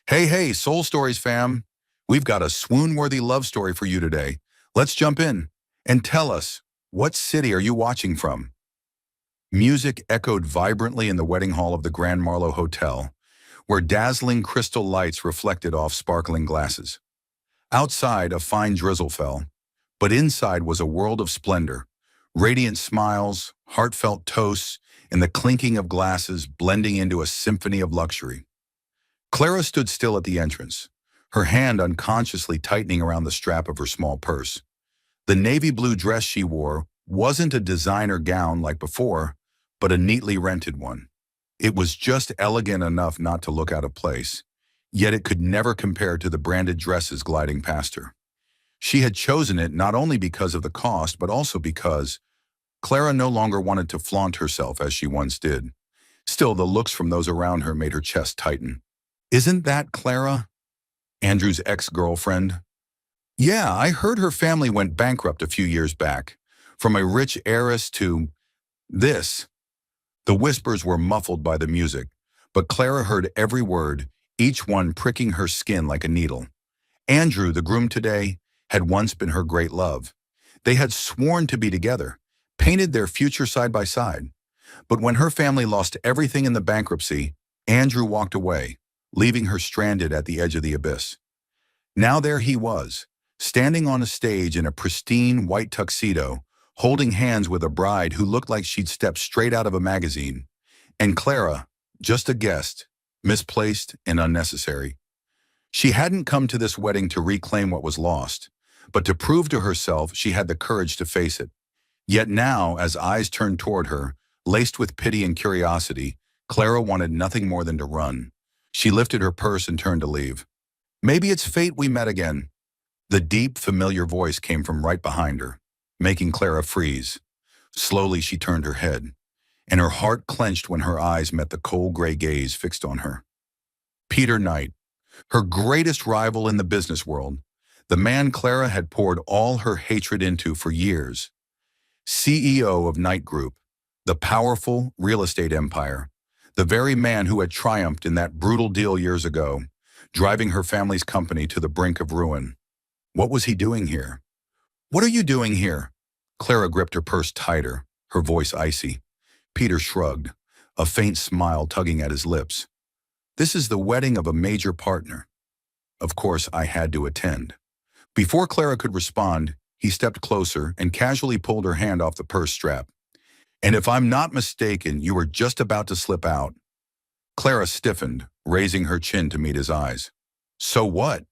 Hey, Soul Stories fam. We've got a swoon-worthy love story for you today. Let's jump in and tell us, what city are you watching from? Music echoed vibrantly in the wedding hall of the Grand Marlow Hotel, where dazzling crystal lights reflected off sparkling glasses. Outside, a fine drizzle fell, but inside was a world of splendor. Radiant smiles, heartfelt toasts, and the clinking of glasses blending into a symphony of luxury. Clara stood still at the entrance, her hand unconsciously tightening around the strap of her small purse. The navy blue dress she wore wasn't a designer gown like before, but a neatly rented one. It was just elegant enough not to look out of place, yet it could never compare to the branded dresses gliding past her. She had chosen it not only because of the cost, but also because Clara no longer wanted to flaunt herself as she once did. Still, the looks from those around her made her chest tighten. "Isn't that Clara? Andrew's ex-girlfriend?" "Yeah, I heard her family went bankrupt a few years back. From a rich heiress to this." The whispers were muffled by the music, but Clara heard every word, each one pricking her skin like a needle. Andrew, the groom today, had once been her great love. They had sworn to be together, painted their future side by side. But when her family lost everything in the bankruptcy, Andrew walked away, leaving her stranded at the edge of the abyss. Now there he was, standing on a stage in a pristine white tuxedo, holding hands with a bride who looked like she'd stepped straight out of a magazine. And Clara, just a guest, misplaced and unnecessary. She hadn't come to this wedding to reclaim what was lost, but to prove to herself she had the courage to face it. Yet now, as eyes turned toward her, laced with pity and curiosity, Clara wanted nothing more than to run. She lifted her purse and turned to leave. "Maybe it's fate we met again." The deep, familiar voice came from right behind her, making Clara freeze. Slowly she turned her head, and her heart clenched when her eyes met the cold gray gaze fixed on her. Peter Knight, her greatest rival in the business world, the man Clara had poured all her hatred into for years. CEO of Knight Group, the powerful real estate empire, the very man who had triumphed in that brutal deal years ago, driving her family's company to the brink of ruin. What was he doing here? "What are you doing here?" Clara gripped her purse tighter, her voice icy. Peter shrugged, a faint smile tugging at his lips. "This is the wedding of a major partner. Of course, I had to attend." Before Clara could respond, he stepped closer and casually pulled her hand off the purse strap. "And if I'm not mistaken, you were just about to slip out." Clara stiffened, raising her chin to meet his eyes. "So what?"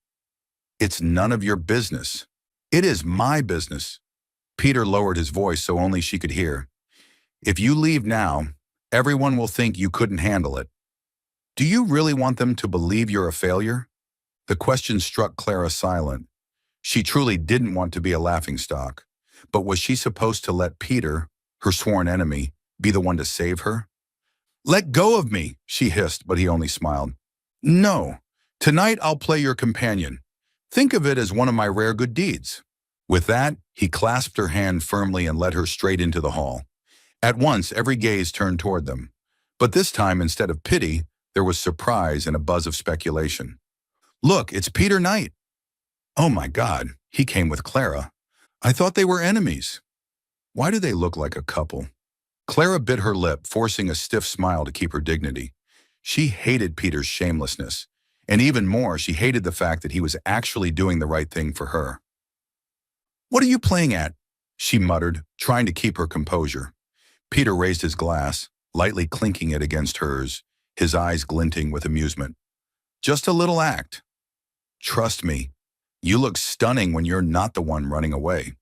"It's none of your business." "It is my business." Peter lowered his voice so only she could hear. "If you leave now, everyone will think you couldn't handle it." "Do you really want them to believe you're a failure?" The question struck Clara silent. She truly didn't want to be a laughingstock, but was she supposed to let Peter, her sworn enemy, be the one to save her? "Let go of me," she hissed, but he only smiled. "No, tonight I'll play your companion. Think of it as one of my rare good deeds." With that, he clasped her hand firmly and led her straight into the hall. At once, every gaze turned toward them. But this time, instead of pity, there was surprise and a buzz of speculation. "Look, it's Peter Knight." "Oh my God, he came with Clara. I thought they were enemies. Why do they look like a couple?" Clara bit her lip, forcing a stiff smile to keep her dignity. She hated Peter's shamelessness, and even more, she hated the fact that he was actually doing the right thing for her. "What are you playing at?" she muttered, trying to keep her composure. Peter raised his glass, lightly clinking it against hers, his eyes glinting with amusement. "Just a little act. Trust me, you look stunning when you're not the one running away."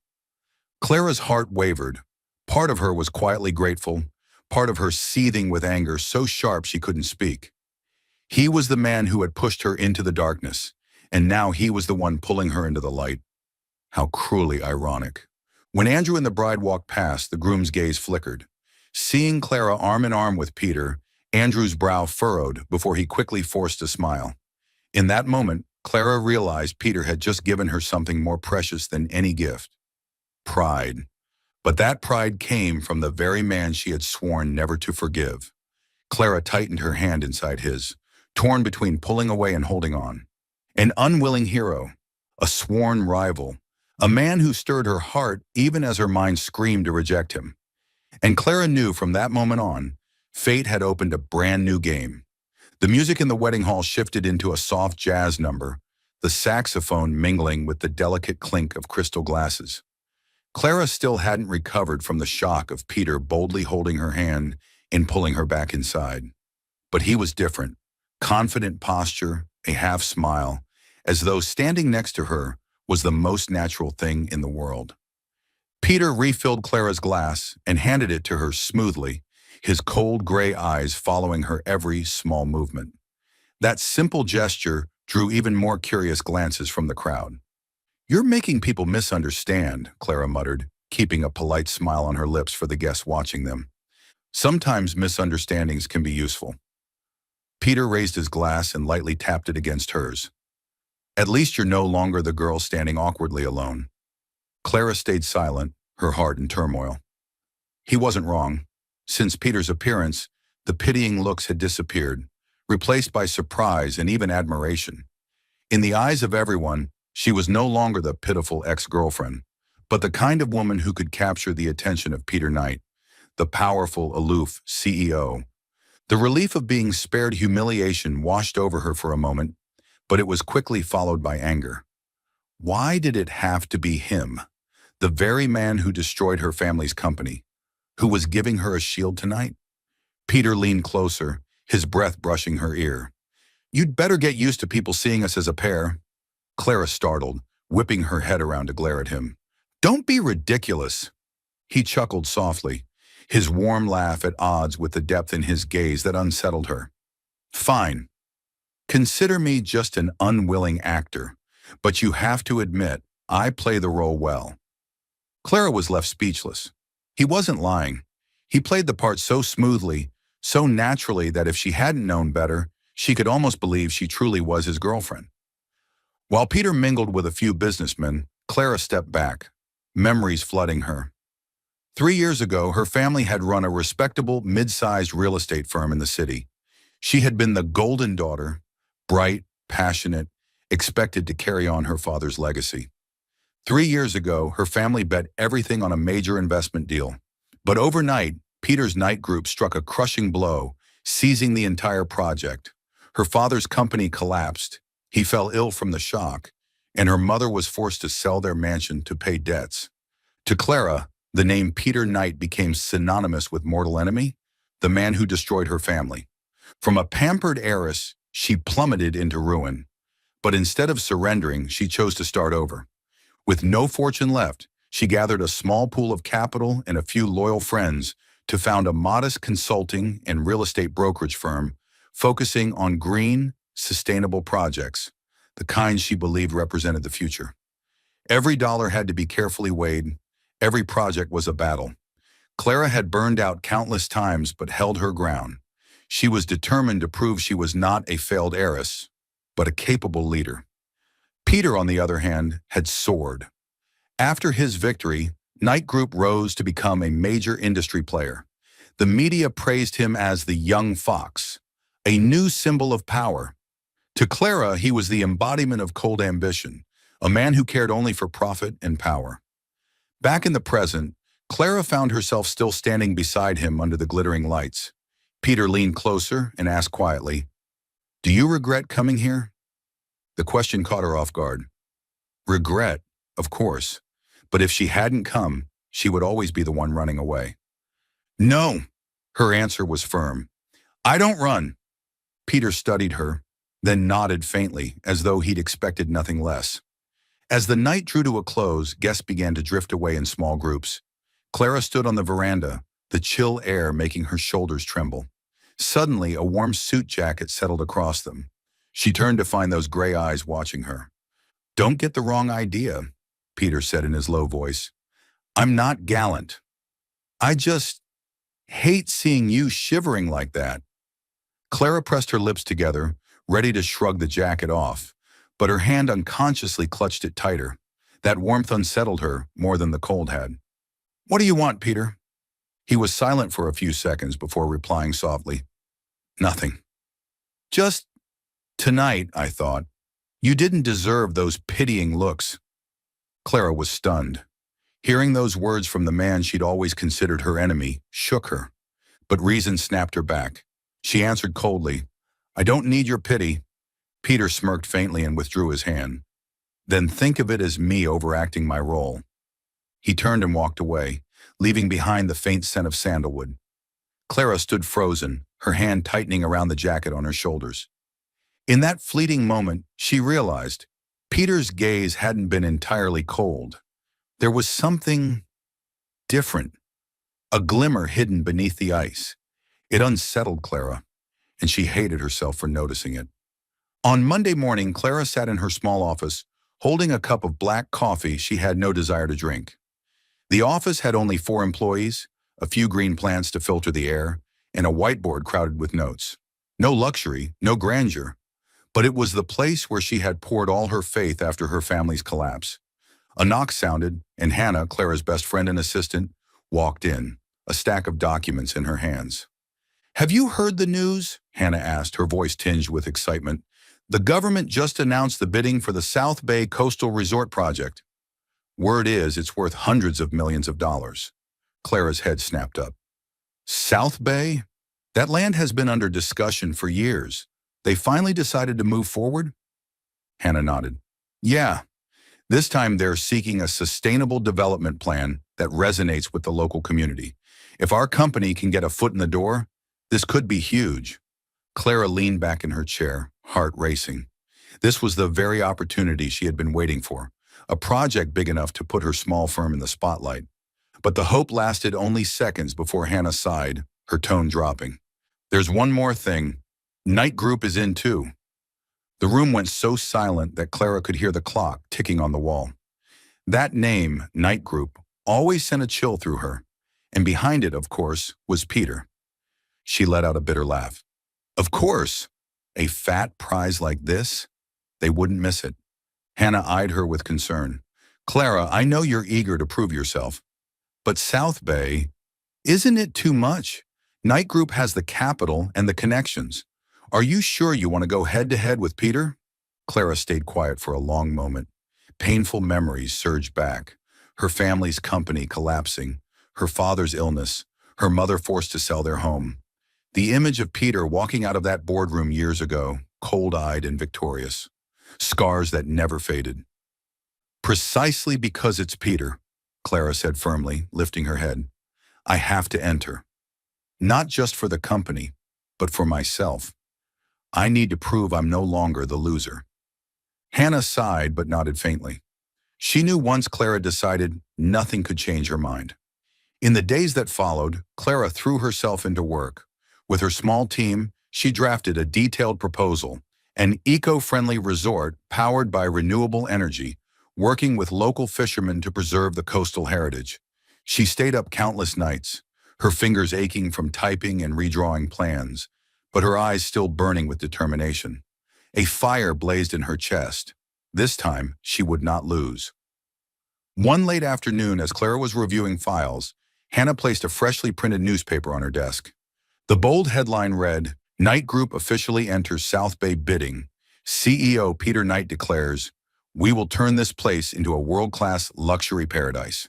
Clara's heart wavered. Part of her was quietly grateful, part of her seething with anger so sharp she couldn't speak. He was the man who had pushed her into the darkness, and now he was the one pulling her into the light. How cruelly ironic. When Andrew and the bride walked past, the groom's gaze flickered. Seeing Clara arm in arm with Peter, Andrew's brow furrowed before he quickly forced a smile. In that moment, Clara realized Peter had just given her something more precious than any gift. Pride. But that pride came from the very man she had sworn never to forgive. Clara tightened her hand inside his, torn between pulling away and holding on. An unwilling hero, a sworn rival, a man who stirred her heart even as her mind screamed to reject him. And Clara knew from that moment on, fate had opened a brand new game. The music in the wedding hall shifted into a soft jazz number, the saxophone mingling with the delicate clink of crystal glasses. Clara still hadn't recovered from the shock of Peter boldly holding her hand and pulling her back inside. But he was different. Confident posture, a half smile, as though standing next to her was the most natural thing in the world. Peter refilled Clara's glass and handed it to her smoothly, his cold gray eyes following her every small movement. That simple gesture drew even more curious glances from the crowd. "You're making people misunderstand," Clara muttered, keeping a polite smile on her lips for the guests watching them. "Sometimes misunderstandings can be useful." Peter raised his glass and lightly tapped it against hers. "At least you're no longer the girl standing awkwardly alone." Clara stayed silent, her heart in turmoil. He wasn't wrong. Since Peter's appearance, the pitying looks had disappeared, replaced by surprise and even admiration. In the eyes of everyone, she was no longer the pitiful ex-girlfriend, but the kind of woman who could capture the attention of Peter Knight, the powerful, aloof CEO. The relief of being spared humiliation washed over her for a moment, but it was quickly followed by anger. Why did it have to be him, the very man who destroyed her family's company, who was giving her a shield tonight? Peter leaned closer, his breath brushing her ear. "You'd better get used to people seeing us as a pair." Clara startled, whipping her head around to glare at him. "Don't be ridiculous." He chuckled softly, his warm laugh at odds with the depth in his gaze that unsettled her. "Fine. Consider me just an unwilling actor, but you have to admit, I play the role well." Clara was left speechless. He wasn't lying. He played the part so smoothly, so naturally that if she hadn't known better, she could almost believe she truly was his girlfriend. While Peter mingled with a few businessmen, Clara stepped back, memories flooding her. 3 years ago, her family had run a respectable, mid-sized real estate firm in the city. She had been the golden daughter, bright, passionate, expected to carry on her father's legacy. 3 years ago, her family bet everything on a major investment deal. But overnight, Peter's Knight Group struck a crushing blow, seizing the entire project. Her father's company collapsed. He fell ill from the shock, and her mother was forced to sell their mansion to pay debts. To Clara, the name Peter Knight became synonymous with mortal enemy, the man who destroyed her family. From a pampered heiress, she plummeted into ruin. But instead of surrendering, she chose to start over. With no fortune left, she gathered a small pool of capital and a few loyal friends to found a modest consulting and real estate brokerage firm focusing on green, sustainable projects, the kind she believed represented the future. Every dollar had to be carefully weighed. Every project was a battle. Clara had burned out countless times but held her ground. She was determined to prove she was not a failed heiress, but a capable leader. Peter, on the other hand, had soared. After his victory, Knight Group rose to become a major industry player. The media praised him as the young fox, a new symbol of power. To Clara, he was the embodiment of cold ambition, a man who cared only for profit and power. Back in the present, Clara found herself still standing beside him under the glittering lights. Peter leaned closer and asked quietly, "Do you regret coming here?" The question caught her off guard. Regret, of course, but if she hadn't come, she would always be the one running away. "No," her answer was firm. "I don't run." Peter studied her, then nodded faintly, as though he'd expected nothing less. As the night drew to a close, guests began to drift away in small groups. Clara stood on the veranda, the chill air making her shoulders tremble. Suddenly, a warm suit jacket settled across them. She turned to find those gray eyes watching her. "Don't get the wrong idea," Peter said in his low voice. "I'm not gallant. I just hate seeing you shivering like that." Clara pressed her lips together, ready to shrug the jacket off, but her hand unconsciously clutched it tighter. That warmth unsettled her more than the cold had. "What do you want, Peter?" He was silent for a few seconds before replying softly, "Nothing. Just Tonight, I thought, you didn't deserve those pitying looks. Clara was stunned. Hearing those words from the man she'd always considered her enemy shook her, but reason snapped her back. She answered coldly, I don't need your pity. Peter smirked faintly and withdrew his hand. Then think of it as me overacting my role. He turned and walked away, leaving behind the faint scent of sandalwood. Clara stood frozen, her hand tightening around the jacket on her shoulders. In that fleeting moment, she realized Peter's gaze hadn't been entirely cold. There was something different, a glimmer hidden beneath the ice. It unsettled Clara, and she hated herself for noticing it. On Monday morning, Clara sat in her small office, holding a cup of black coffee she had no desire to drink. The office had only 4 employees, a few green plants to filter the air, and a whiteboard crowded with notes. No luxury, no grandeur, but it was the place where she had poured all her faith after her family's collapse. A knock sounded, and Hannah, Clara's best friend and assistant, walked in, a stack of documents in her hands. Have you heard the news? Hannah asked, her voice tinged with excitement. The government just announced the bidding for the South Bay Coastal Resort Project. Word is it's worth hundreds of millions of dollars. Clara's head snapped up. South Bay? That land has been under discussion for years. They finally decided to move forward? Hannah nodded. Yeah. This time they're seeking a sustainable development plan that resonates with the local community. If our company can get a foot in the door, this could be huge. Clara leaned back in her chair, heart racing. This was the very opportunity she had been waiting for, a project big enough to put her small firm in the spotlight. But the hope lasted only seconds before Hannah sighed, her tone dropping. There's one more thing. Knight Group is in too. The room went so silent that Clara could hear the clock ticking on the wall. That name, Knight Group, always sent a chill through her, and behind it, of course, was Peter. She let out a bitter laugh. Of course, a fat prize like this? They wouldn't miss it. Hannah eyed her with concern. Clara, I know you're eager to prove yourself, but South Bay, isn't it too much? Knight Group has the capital and the connections. Are you sure you want to go head-to-head with Peter? Clara stayed quiet for a long moment. Painful memories surged back. Her family's company collapsing, her father's illness, her mother forced to sell their home. The image of Peter walking out of that boardroom years ago, cold-eyed and victorious. Scars that never faded. Precisely because it's Peter, Clara said firmly, lifting her head. I have to enter. Not just for the company, but for myself. I need to prove I'm no longer the loser. Hannah sighed but nodded faintly. She knew once Clara decided, nothing could change her mind. In the days that followed, Clara threw herself into work. With her small team, she drafted a detailed proposal, an eco-friendly resort powered by renewable energy, working with local fishermen to preserve the coastal heritage. She stayed up countless nights, her fingers aching from typing and redrawing plans, but her eyes still burning with determination. A fire blazed in her chest. This time, she would not lose. One late afternoon, as Clara was reviewing files, Hannah placed a freshly printed newspaper on her desk. The bold headline read, Knight Group officially enters South Bay bidding. CEO Peter Knight declares, we will turn this place into a world-class luxury paradise.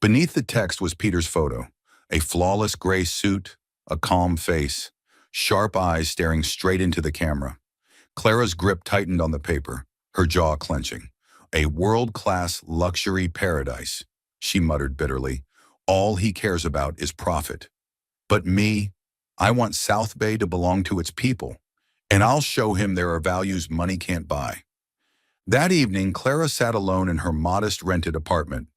Beneath the text was Peter's photo, a flawless gray suit, a calm face, sharp eyes staring straight into the camera. Clara's grip tightened on the paper, her jaw clenching. A world-class luxury paradise, she muttered bitterly. All he cares about is profit. But me, I want South Bay to belong to its people, and I'll show him there are values money can't buy. That evening, Clara sat alone in her modest rented apartment.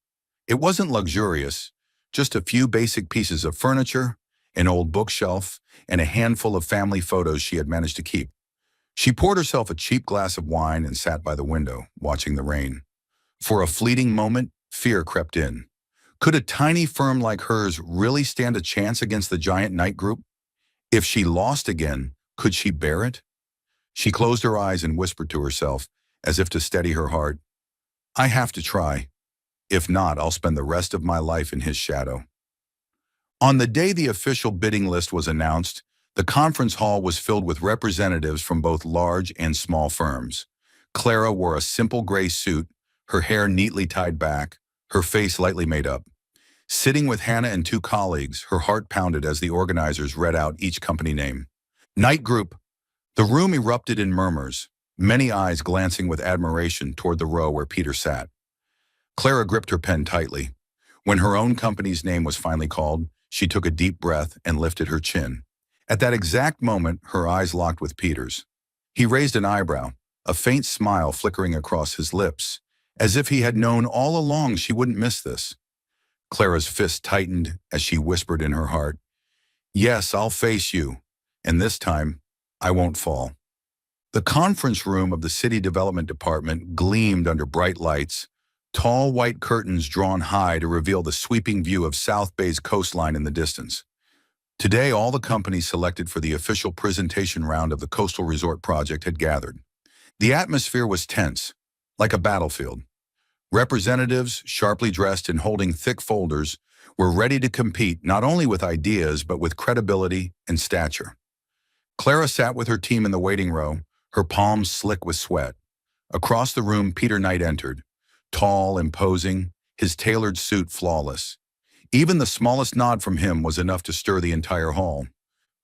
It wasn't luxurious, just a few basic pieces of furniture, an old bookshelf, and a handful of family photos she had managed to keep. She poured herself a cheap glass of wine and sat by the window, watching the rain. For a fleeting moment, fear crept in. Could a tiny firm like hers really stand a chance against the giant Knight Group? If she lost again, could she bear it? She closed her eyes and whispered to herself, as if to steady her heart, I have to try. If not, I'll spend the rest of my life in his shadow. On the day the official bidding list was announced, The conference hall was filled with representatives from both large and small firms. Clara wore a simple gray suit, her hair neatly tied back, her face lightly made up. Sitting with Hannah and two colleagues, her heart pounded as the organizers read out each company name. Knight Group. The room erupted in murmurs, many eyes glancing with admiration toward the row where Peter sat. Clara gripped her pen tightly. When her own company's name was finally called, she took a deep breath and lifted her chin. At that exact moment, her eyes locked with Peter's. He raised an eyebrow, a faint smile flickering across his lips, as if he had known all along she wouldn't miss this. Clara's fist tightened as she whispered in her heart, "Yes, I'll face you, and this time, I won't fall." The conference room of the City Development Department gleamed under bright lights, tall white curtains drawn high to reveal the sweeping view of South Bay's coastline in the distance. Today, all the companies selected for the official presentation round of the Coastal Resort project had gathered. The atmosphere was tense, like a battlefield. Representatives, sharply dressed and holding thick folders, were ready to compete not only with ideas but with credibility and stature. Clara sat with her team in the waiting row, her palms slick with sweat. Across the room, Peter Knight entered, tall, imposing, his tailored suit flawless. Even the smallest nod from him was enough to stir the entire hall.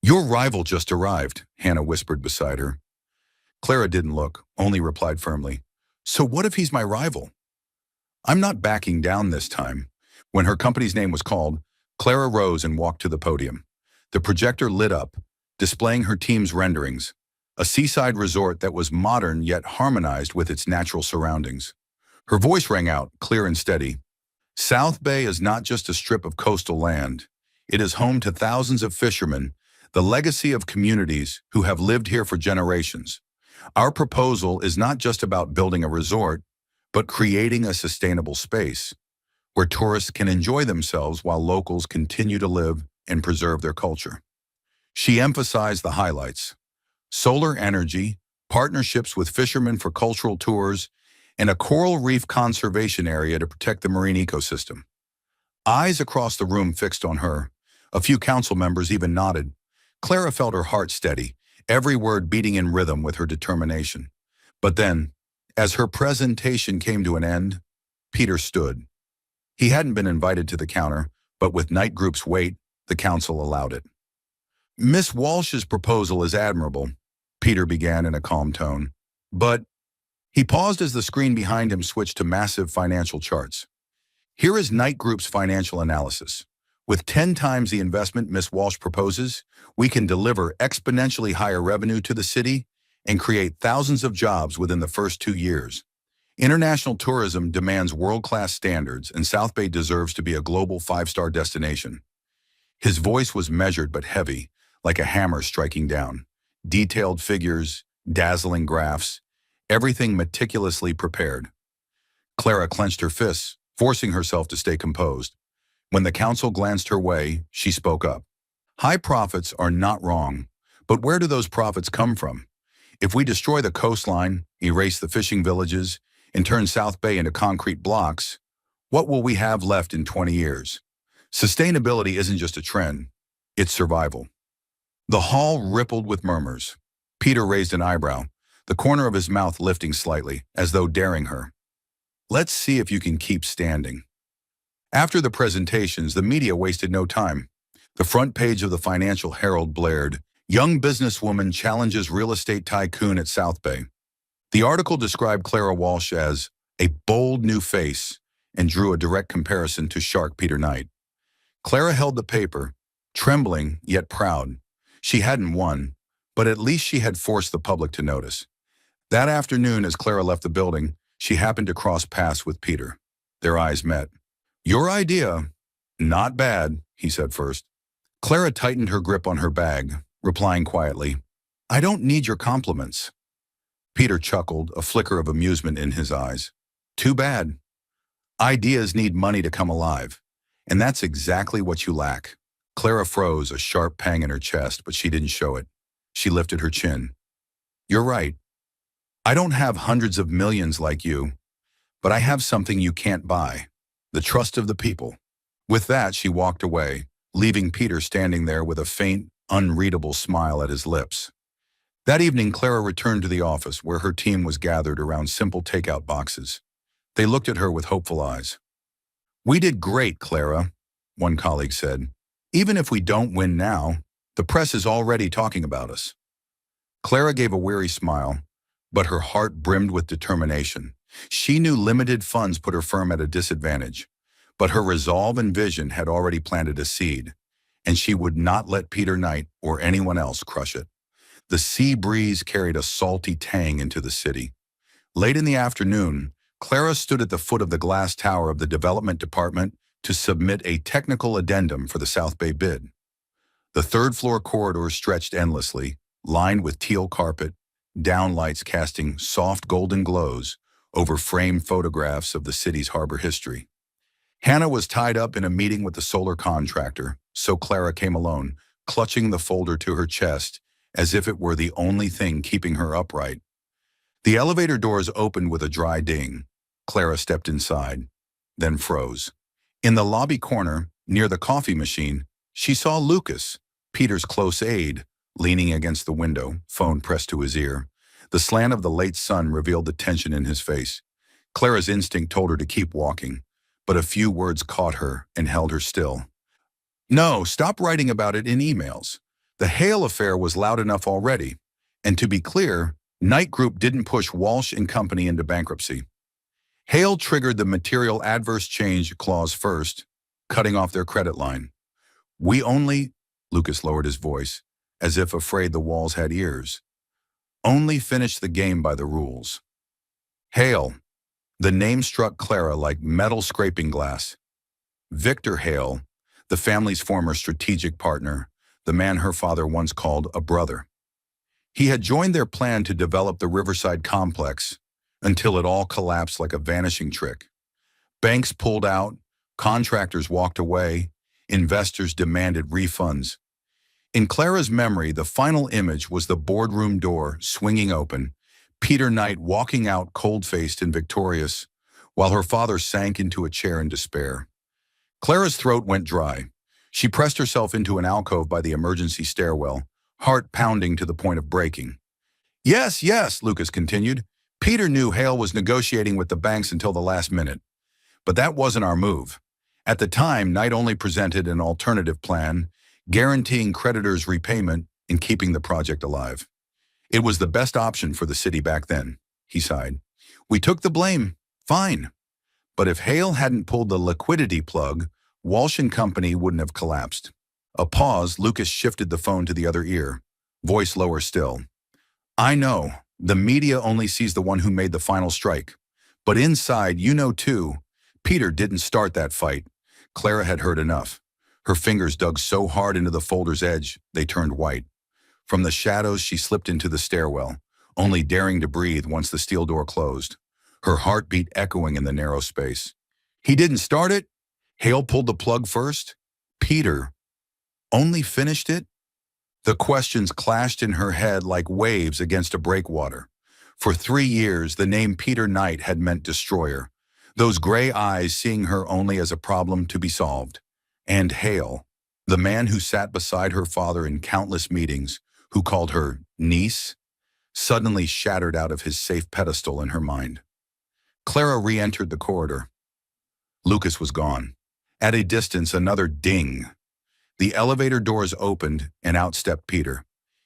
"Your rival just arrived," Hannah whispered beside her. Clara didn't look, only replied firmly, "So what if he's my rival?" "I'm not backing down this time." When her company's name was called, Clara rose and walked to the podium. The projector lit up, displaying her team's renderings, a seaside resort that was modern yet harmonized with its natural surroundings. Her voice rang out, clear and steady. "South Bay is not just a strip of coastal land. It is home to thousands of fishermen, the legacy of communities who have lived here for generations. Our proposal is not just about building a resort, but creating a sustainable space where tourists can enjoy themselves while locals continue to live and preserve their culture." She emphasized the highlights: solar energy, partnerships with fishermen for cultural tours, and a coral reef conservation area to protect the marine ecosystem. Eyes across the room fixed on her. A few council members even nodded. Clara felt her heart steady, every word beating in rhythm with her determination. But then, as her presentation came to an end, Peter stood. He hadn't been invited to the counter, but with Knight Group's weight, the council allowed it. "Miss Walsh's proposal is admirable," Peter began in a calm tone. "But—" He paused as the screen behind him switched to massive financial charts. "Here is Knight Group's financial analysis. With 10 times the investment Miss Walsh proposes, we can deliver exponentially higher revenue to the city and create thousands of jobs within the first 2 years. International tourism demands world-class standards, and South Bay deserves to be a global 5-star destination." His voice was measured but heavy, like a hammer striking down. Detailed figures, dazzling graphs, everything meticulously prepared. Clara clenched her fists, forcing herself to stay composed. When the council glanced her way, she spoke up. "High profits are not wrong, but where do those profits come from? If we destroy the coastline, erase the fishing villages, and turn South Bay into concrete blocks, what will we have left in 20 years? Sustainability isn't just a trend, it's survival." The hall rippled with murmurs. Peter raised an eyebrow, the corner of his mouth lifting slightly, as though daring her. "Let's see if you can keep standing." After the presentations, the media wasted no time. The front page of the Financial Herald blared, "Young businesswoman challenges real estate tycoon at South Bay." The article described Clara Walsh as a bold new face and drew a direct comparison to Shark Peter Knight. Clara held the paper, trembling yet proud. She hadn't won, but at least she had forced the public to notice. That afternoon, as Clara left the building, she happened to cross paths with Peter. Their eyes met. "Your idea? Not bad," he said first. Clara tightened her grip on her bag, replying quietly, "I don't need your compliments." Peter chuckled, a flicker of amusement in his eyes. "Too bad. Ideas need money to come alive, and that's exactly what you lack." Clara froze, a sharp pang in her chest, but she didn't show it. She lifted her chin. "You're right. I don't have hundreds of millions like you, but I have something you can't buy, the trust of the people." With that, she walked away, leaving Peter standing there with a faint, unreadable smile at his lips. That evening, Clara returned to the office where her team was gathered around simple takeout boxes. They looked at her with hopeful eyes. "We did great, Clara," one colleague said. "Even if we don't win now, the press is already talking about us." Clara gave a weary smile, but her heart brimmed with determination. She knew limited funds put her firm at a disadvantage, but her resolve and vision had already planted a seed, and she would not let Peter Knight or anyone else crush it. The sea breeze carried a salty tang into the city. Late in the afternoon, Clara stood at the foot of the glass tower of the development department to submit a technical addendum for the South Bay bid. The third-floor corridor stretched endlessly, lined with teal carpet, downlights casting soft golden glows over framed photographs of the city's harbor history. Hannah was tied up in a meeting with the solar contractor, so Clara came alone, clutching the folder to her chest as if it were the only thing keeping her upright. The elevator doors opened with a dry ding. Clara stepped inside, then froze. In the lobby corner, near the coffee machine, she saw Lucas, Peter's close aide, leaning against the window, phone pressed to his ear. The slant of the late sun revealed the tension in his face. Clara's instinct told her to keep walking, but a few words caught her and held her still. "No, stop writing about it in emails. The Hale affair was loud enough already. And to be clear, Knight Group didn't push Walsh and Company into bankruptcy. Hale triggered the material adverse change clause first, cutting off their credit line. We only," Lucas lowered his voice, as if afraid the walls had ears, "only finished the game by the rules." Hale. The name struck Clara like metal scraping glass. Victor Hale, the family's former strategic partner, the man her father once called a brother. He had joined their plan to develop the Riverside complex until it all collapsed like a vanishing trick. Banks pulled out, contractors walked away, investors demanded refunds. In Clara's memory, the final image was the boardroom door swinging open, Peter Knight walking out cold-faced and victorious, while her father sank into a chair in despair. Clara's throat went dry. She pressed herself into an alcove by the emergency stairwell, heart pounding to the point of breaking. Yes, Lucas continued. Peter knew Hale was negotiating with the banks until the last minute. But that wasn't our move. At the time, Knight only presented an alternative plan, guaranteeing creditors' repayment and keeping the project alive. It was the best option for the city back then, he sighed. We took the blame, fine. But if Hale hadn't pulled the liquidity plug, Walsh and Company wouldn't have collapsed. A pause, Lucas shifted the phone to the other ear, voice lower still. I know, the media only sees the one who made the final strike. But inside, you know too, Peter didn't start that fight. Clara had heard enough. Her fingers dug so hard into the folder's edge, they turned white. From the shadows, she slipped into the stairwell, only daring to breathe once the steel door closed, her heartbeat echoing in the narrow space. He didn't start it? Hale pulled the plug first? Peter only finished it? The questions clashed in her head like waves against a breakwater. For 3 years, the name Peter Knight had meant destroyer, those gray eyes seeing her only as a problem to be solved. And Hale, the man who sat beside her father in countless meetings, who called her niece, suddenly shattered out of his safe pedestal in her mind. Clara re-entered the corridor. Lucas was gone. At a distance, another ding. The elevator doors opened, and out stepped Peter.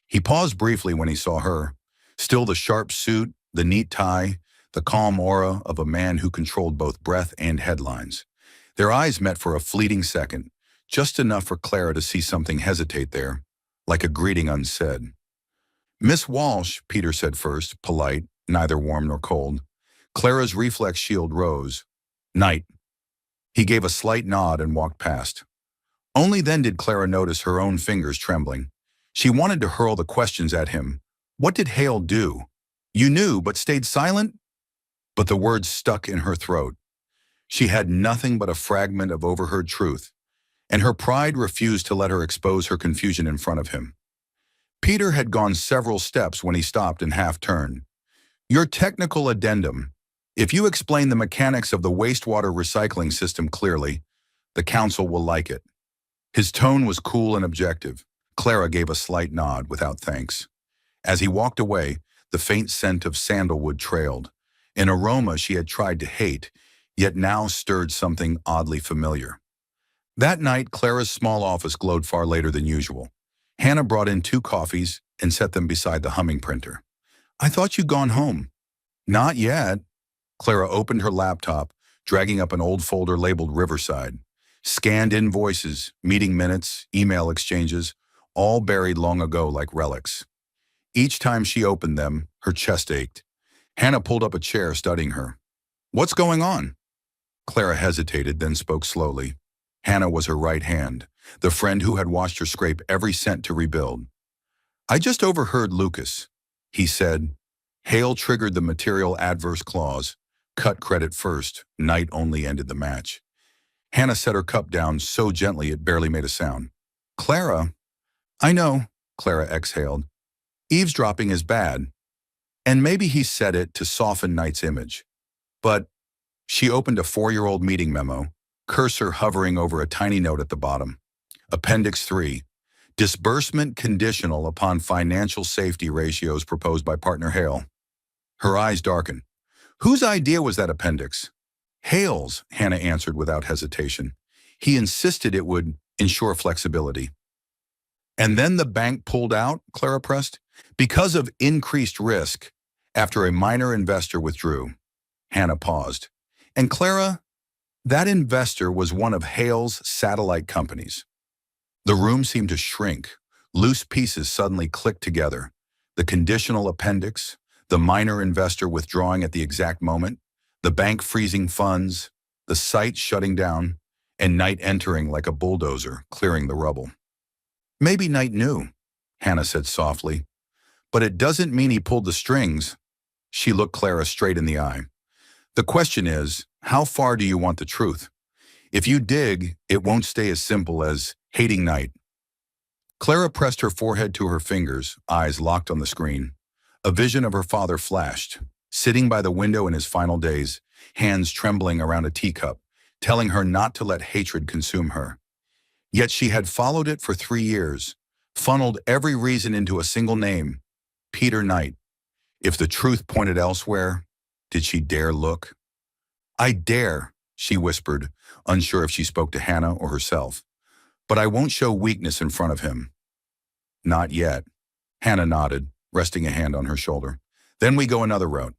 He paused briefly when he saw her. Still the sharp suit, the neat tie, the calm aura of a man who controlled both breath and headlines. Their eyes met for a fleeting second, just enough for Clara to see something hesitate there, like a greeting unsaid. Miss Walsh, Peter said first, polite, neither warm nor cold. Clara's reflex shield rose. Knight. He gave a slight nod and walked past. Only then did Clara notice her own fingers trembling. She wanted to hurl the questions at him. What did Hale do? You knew, but stayed silent? But the words stuck in her throat. She had nothing but a fragment of overheard truth, and her pride refused to let her expose her confusion in front of him. Peter had gone several steps when he stopped and half-turned. Your technical addendum. If you explain the mechanics of the wastewater recycling system clearly, the council will like it. His tone was cool and objective. Clara gave a slight nod without thanks. As he walked away, the faint scent of sandalwood trailed, an aroma she had tried to hate, yet now stirred something oddly familiar. That night, Clara's small office glowed far later than usual. Hannah brought in 2 coffees and set them beside the humming printer. "I thought you'd gone home." "Not yet." Clara opened her laptop, dragging up an old folder labeled Riverside. Scanned invoices, meeting minutes, email exchanges, all buried long ago like relics. Each time she opened them, her chest ached. Hannah pulled up a chair, studying her. "What's going on?" Clara hesitated, then spoke slowly. Hannah was her right hand, the friend who had watched her scrape every cent to rebuild. "I just overheard Lucas," he said. Hale triggered the material adverse clause. Cut credit first, night only ended the match. Hannah set her cup down so gently it barely made a sound. "Clara." "I know," Clara exhaled. "Eavesdropping is bad. And maybe he said it to soften Knight's image. But..." She opened a 4-year-old meeting memo, cursor hovering over a tiny note at the bottom. Appendix 3. Disbursement conditional upon financial safety ratios proposed by partner Hale. Her eyes darkened. "Whose idea was that appendix?" "Hale's," Hannah answered without hesitation. "He insisted it would ensure flexibility." "And then the bank pulled out," Clara pressed, "because of increased risk after a minor investor withdrew." Hannah paused. "And Clara, that investor was one of Hale's satellite companies." The room seemed to shrink. Loose pieces suddenly clicked together. The conditional appendix, the minor investor withdrawing at the exact moment, the bank freezing funds, the site shutting down, and Knight entering like a bulldozer, clearing the rubble. "Maybe Knight knew," Hannah said softly. "But it doesn't mean he pulled the strings." She looked Clara straight in the eye. "The question is, how far do you want the truth? If you dig, it won't stay as simple as hating Knight." Clara pressed her forehead to her fingers, eyes locked on the screen. A vision of her father flashed, sitting by the window in his final days, hands trembling around a teacup, telling her not to let hatred consume her. Yet she had followed it for 3 years, funneled every reason into a single name, Peter Knight. If the truth pointed elsewhere, did she dare look? "I dare," she whispered, unsure if she spoke to Hannah or herself. "But I won't show weakness in front of him." "Not yet." Hannah nodded, resting a hand on her shoulder. "Then we go another route.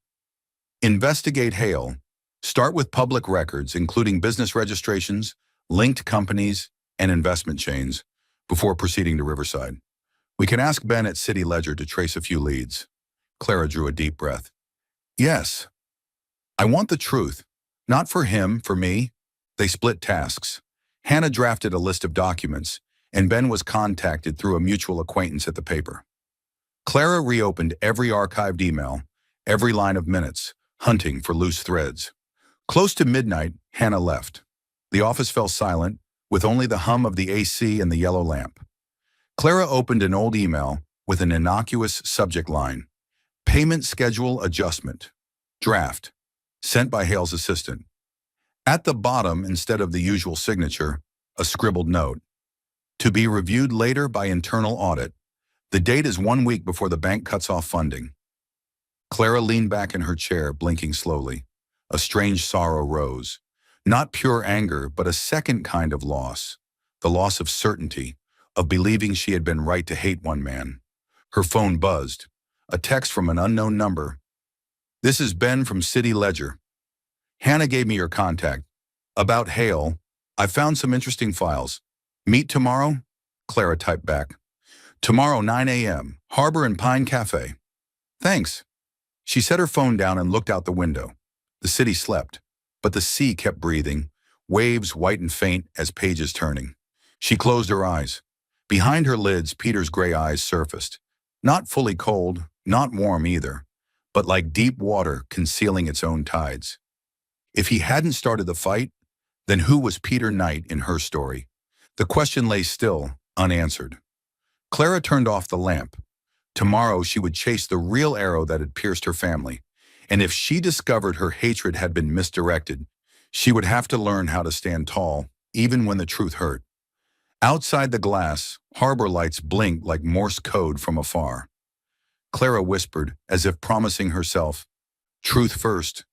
Investigate Hale. Start with public records, including business registrations, linked companies, and investment chains, before proceeding to Riverside. We can ask Ben at City Ledger to trace a few leads." Clara drew a deep breath. "Yes. I want the truth. Not for him, for me." They split tasks. Hannah drafted a list of documents, and Ben was contacted through a mutual acquaintance at the paper. Clara reopened every archived email, every line of minutes, hunting for loose threads. Close to midnight, Hannah left. The office fell silent, with only the hum of the AC and the yellow lamp. Clara opened an old email with an innocuous subject line: "Payment schedule adjustment. Draft. Sent by Hale's assistant." At the bottom, instead of the usual signature, a scribbled note: "To be reviewed later by internal audit. The date is 1 week before the bank cuts off funding." Clara leaned back in her chair, blinking slowly. A strange sorrow rose. Not pure anger, but a second kind of loss. The loss of certainty, of believing she had been right to hate one man. Her phone buzzed. A text from an unknown number. "This is Ben from City Ledger. Hannah gave me your contact. About Hale, I found some interesting files. Meet tomorrow?" Clara typed back. "Tomorrow, 9 a.m., Harbor and Pine Cafe." "Thanks." She set her phone down and looked out the window. The city slept, but the sea kept breathing, waves white and faint as pages turning. She closed her eyes. Behind her lids, Peter's gray eyes surfaced. Not fully cold, not warm either, but like deep water concealing its own tides. If he hadn't started the fight, then who was Peter Knight in her story? The question lay still, unanswered. Clara turned off the lamp. Tomorrow she would chase the real arrow that had pierced her family, and if she discovered her hatred had been misdirected, she would have to learn how to stand tall, even when the truth hurt. Outside the glass, harbor lights blinked like Morse code from afar. Clara whispered, as if promising herself, truth first,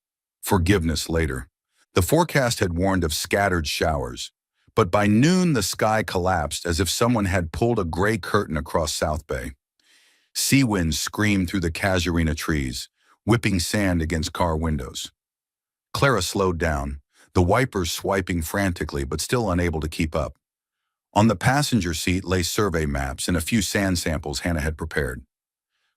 forgiveness later. The forecast had warned of scattered showers, but by noon the sky collapsed as if someone had pulled a gray curtain across South Bay. Sea winds screamed through the casuarina trees, whipping sand against car windows. Clara slowed down, the wipers swiping frantically but still unable to keep up. On the passenger seat lay survey maps and a few sand samples Hannah had prepared.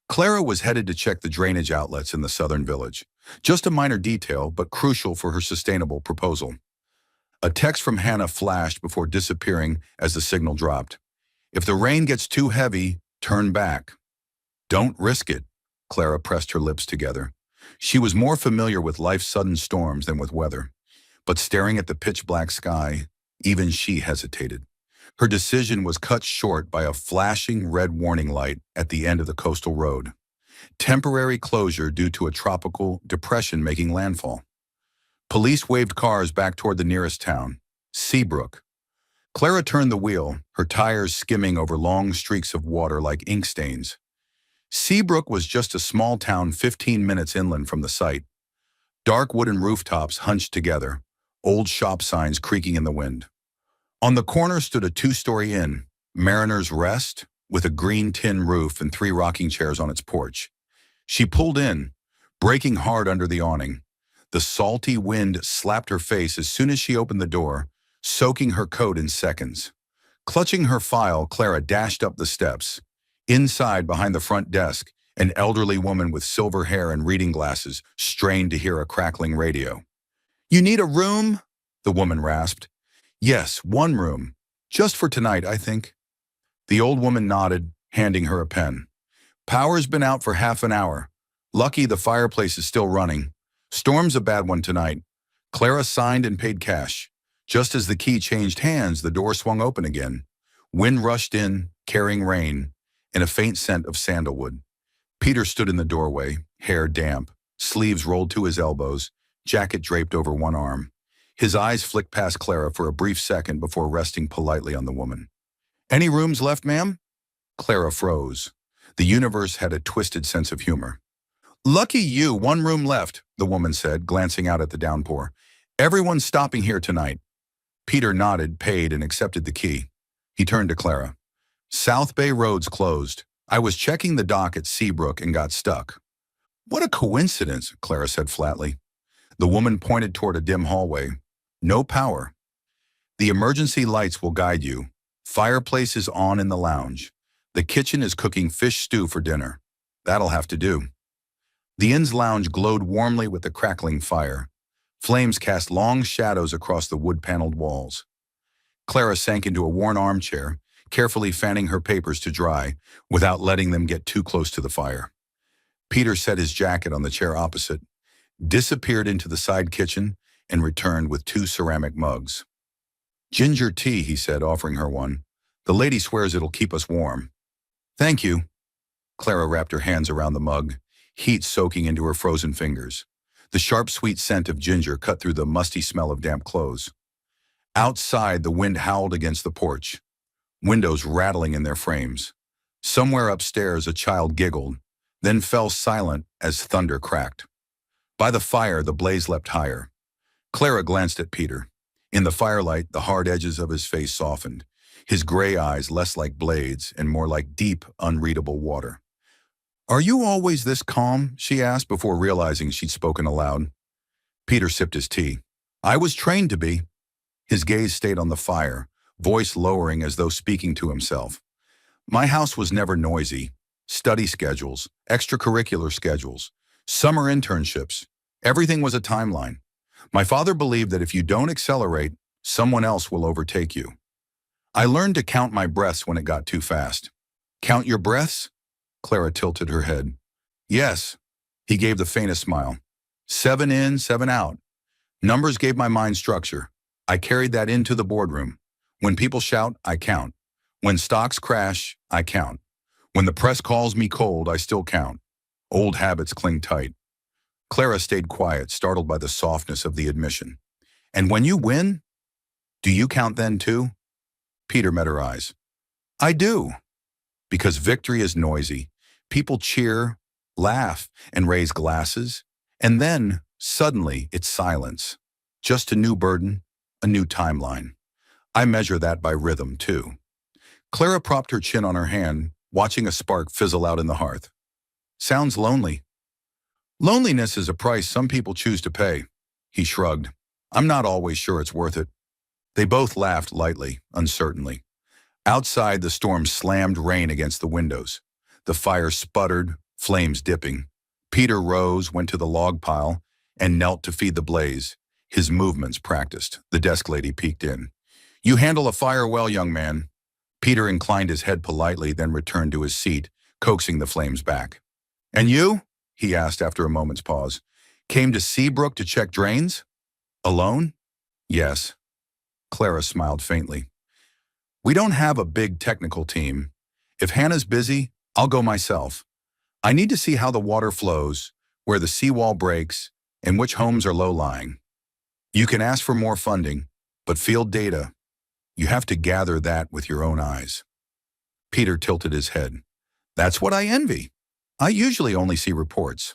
Clara was headed to check the drainage outlets in the southern village. Just a minor detail, but crucial for her sustainable proposal. A text from Hannah flashed before disappearing as the signal dropped. If the rain gets too heavy, turn back. Don't risk it. Clara pressed her lips together. She was more familiar with life's sudden storms than with weather. But staring at the pitch-black sky, even she hesitated. Her decision was cut short by a flashing red warning light at the end of the coastal road. Temporary closure due to a tropical depression making landfall. Police waved cars back toward the nearest town, Seabrook. Clara turned the wheel, her tires skimming over long streaks of water like ink stains. Seabrook was just a small town 15 minutes inland from the site. Dark wooden rooftops hunched together, old shop signs creaking in the wind. On the corner stood a two-story inn, Mariner's Rest, with a green tin roof and 3 rocking chairs on its porch. She pulled in, braking hard under the awning. The salty wind slapped her face as soon as she opened the door, soaking her coat in seconds. Clutching her file, Clara dashed up the steps. Inside, behind the front desk, an elderly woman with silver hair and reading glasses strained to hear a crackling radio. "You need a room?" the woman rasped. "Yes, 1 room. Just for tonight, I think." The old woman nodded, handing her a pen. "Power's been out for half an hour. Lucky the fireplace is still running. Storm's a bad one tonight." Clara signed and paid cash. Just as the key changed hands, the door swung open again. Wind rushed in, carrying rain, and a faint scent of sandalwood. Peter stood in the doorway, hair damp, sleeves rolled to his elbows, jacket draped over one arm. His eyes flicked past Clara for a brief second before resting politely on the woman. "Any rooms left, ma'am?" Clara froze. The universe had a twisted sense of humor. "Lucky you, 1 room left," the woman said, glancing out at the downpour. "Everyone's stopping here tonight." Peter nodded, paid, and accepted the key. He turned to Clara. "South Bay Road's closed. I was checking the dock at Seabrook and got stuck." "What a coincidence," Clara said flatly. The woman pointed toward a dim hallway. "No power. The emergency lights will guide you. Fireplace is on in the lounge. The kitchen is cooking fish stew for dinner. That'll have to do." The inn's lounge glowed warmly with the crackling fire. Flames cast long shadows across the wood-paneled walls. Clara sank into a worn armchair, carefully fanning her papers to dry without letting them get too close to the fire. Peter set his jacket on the chair opposite, disappeared into the side kitchen, and returned with 2 ceramic mugs. "Ginger tea," he said, offering her one. "The lady swears it'll keep us warm." "Thank you." Clara wrapped her hands around the mug, heat soaking into her frozen fingers. The sharp, sweet scent of ginger cut through the musty smell of damp clothes. Outside, the wind howled against the porch, windows rattling in their frames. Somewhere upstairs, a child giggled, then fell silent as thunder cracked. By the fire, the blaze leapt higher. Clara glanced at Peter. In the firelight, the hard edges of his face softened, his gray eyes less like blades and more like deep, unreadable water. "Are you always this calm?" she asked before realizing she'd spoken aloud. Peter sipped his tea. "I was trained to be." His gaze stayed on the fire, voice lowering as though speaking to himself. "My house was never noisy. Study schedules, extracurricular schedules, summer internships. Everything was a timeline. My father believed that if you don't accelerate, someone else will overtake you. I learned to count my breaths when it got too fast." "Count your breaths?" Clara tilted her head. "Yes." He gave the faintest smile. 7 in, 7 out. Numbers gave my mind structure. I carried that into the boardroom. When people shout, I count. When stocks crash, I count. When the press calls me cold, I still count. Old habits cling tight. Clara stayed quiet, startled by the softness of the admission. "And when you win, do you count then too?" Peter met her eyes. I do, because victory is noisy. People cheer, laugh, and raise glasses, and then, suddenly, it's silence. Just a new burden, a new timeline. I measure that by rhythm, too. Clara propped her chin on her hand, watching a spark fizzle out in the hearth. Sounds lonely. Loneliness is a price some people choose to pay. He shrugged. I'm not always sure it's worth it. They both laughed lightly, uncertainly. Outside, the storm slammed rain against the windows. The fire sputtered, flames dipping. Peter rose, went to the log pile, and knelt to feed the blaze. His movements practiced. The desk lady peeked in. You handle a fire well, young man. Peter inclined his head politely, then returned to his seat, coaxing the flames back. And you? He asked after a moment's pause. Came to Seabrook to check drains? Alone? Yes. Clara smiled faintly. We don't have a big technical team. If Hannah's busy, I'll go myself. I need to see how the water flows, where the seawall breaks, and which homes are low-lying. You can ask for more funding, but field data, you have to gather that with your own eyes. Peter tilted his head. That's what I envy. I usually only see reports.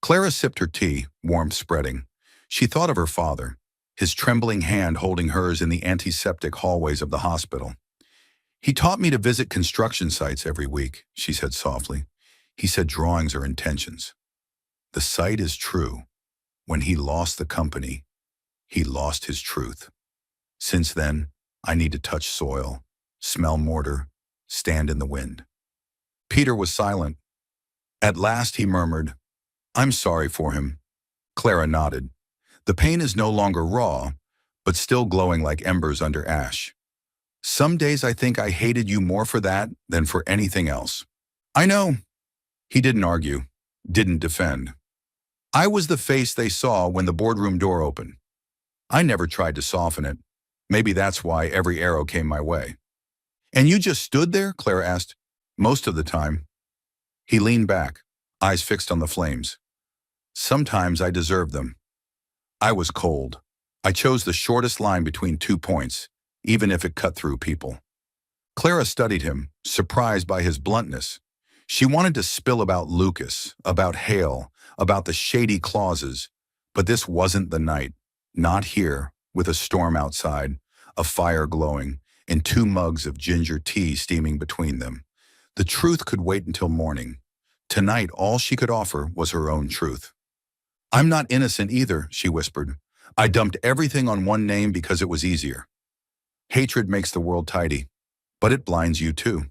Clara sipped her tea, warmth spreading. She thought of her father, his trembling hand holding hers in the antiseptic hallways of the hospital. He taught me to visit construction sites every week, she said softly. He said drawings are intentions. The site is true. When he lost the company, he lost his truth. Since then, I need to touch soil, smell mortar, stand in the wind. Peter was silent. At last he murmured, I'm sorry for him. Clara nodded. The pain is no longer raw, but still glowing like embers under ash. Some days I think I hated you more for that than for anything else. I know. He didn't argue, didn't defend. I was the face they saw when the boardroom door opened. I never tried to soften it. Maybe that's why every arrow came my way. And you just stood there? Clara asked. Most of the time. He leaned back, eyes fixed on the flames. Sometimes I deserved them. I was cold. I chose the shortest line between 2 points, even if it cut through people. Clara studied him, surprised by his bluntness. She wanted to spill about Lucas, about Hale, about the shady clauses, but this wasn't the night. Not here, with a storm outside, a fire glowing, and 2 mugs of ginger tea steaming between them. The truth could wait until morning. Tonight, all she could offer was her own truth. I'm not innocent either, she whispered. I dumped everything on one name because it was easier. Hatred makes the world tidy, but it blinds you too.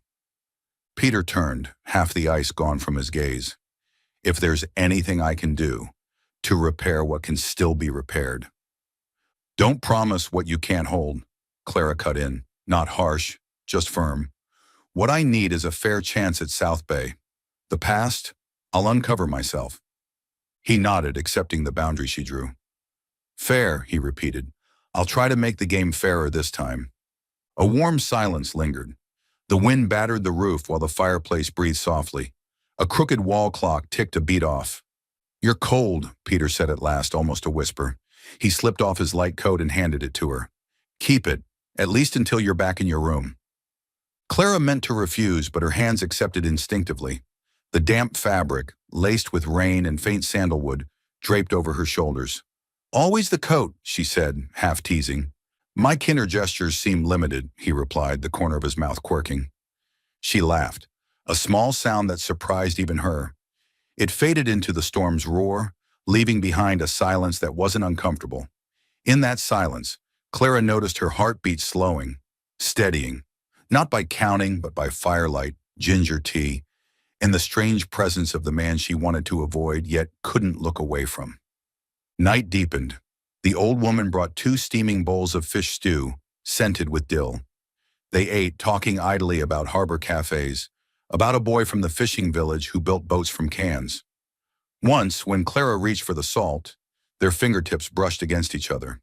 Peter turned, half the ice gone from his gaze. If there's anything I can do to repair what can still be repaired. Don't promise what you can't hold, Clara cut in, not harsh, just firm. What I need is a fair chance at South Bay. The past, I'll uncover myself. He nodded, accepting the boundary she drew. Fair, he repeated. I'll try to make the game fairer this time. A warm silence lingered. The wind battered the roof while the fireplace breathed softly. A crooked wall clock ticked a beat off. You're cold, Peter said at last, almost a whisper. He slipped off his light coat and handed it to her. Keep it, at least until you're back in your room. Clara meant to refuse, but her hands accepted instinctively. The damp fabric, laced with rain and faint sandalwood, draped over her shoulders. Always the coat, she said, half teasing. My kinder gestures seem limited, he replied, the corner of his mouth quirking. She laughed, a small sound that surprised even her. It faded into the storm's roar, leaving behind a silence that wasn't uncomfortable. In that silence, Clara noticed her heartbeat slowing, steadying, not by counting, but by firelight, ginger tea, and the strange presence of the man she wanted to avoid yet couldn't look away from. Night deepened. The old woman brought 2 steaming bowls of fish stew, scented with dill. They ate, talking idly about harbor cafes, about a boy from the fishing village who built boats from cans. Once, when Clara reached for the salt, their fingertips brushed against each other.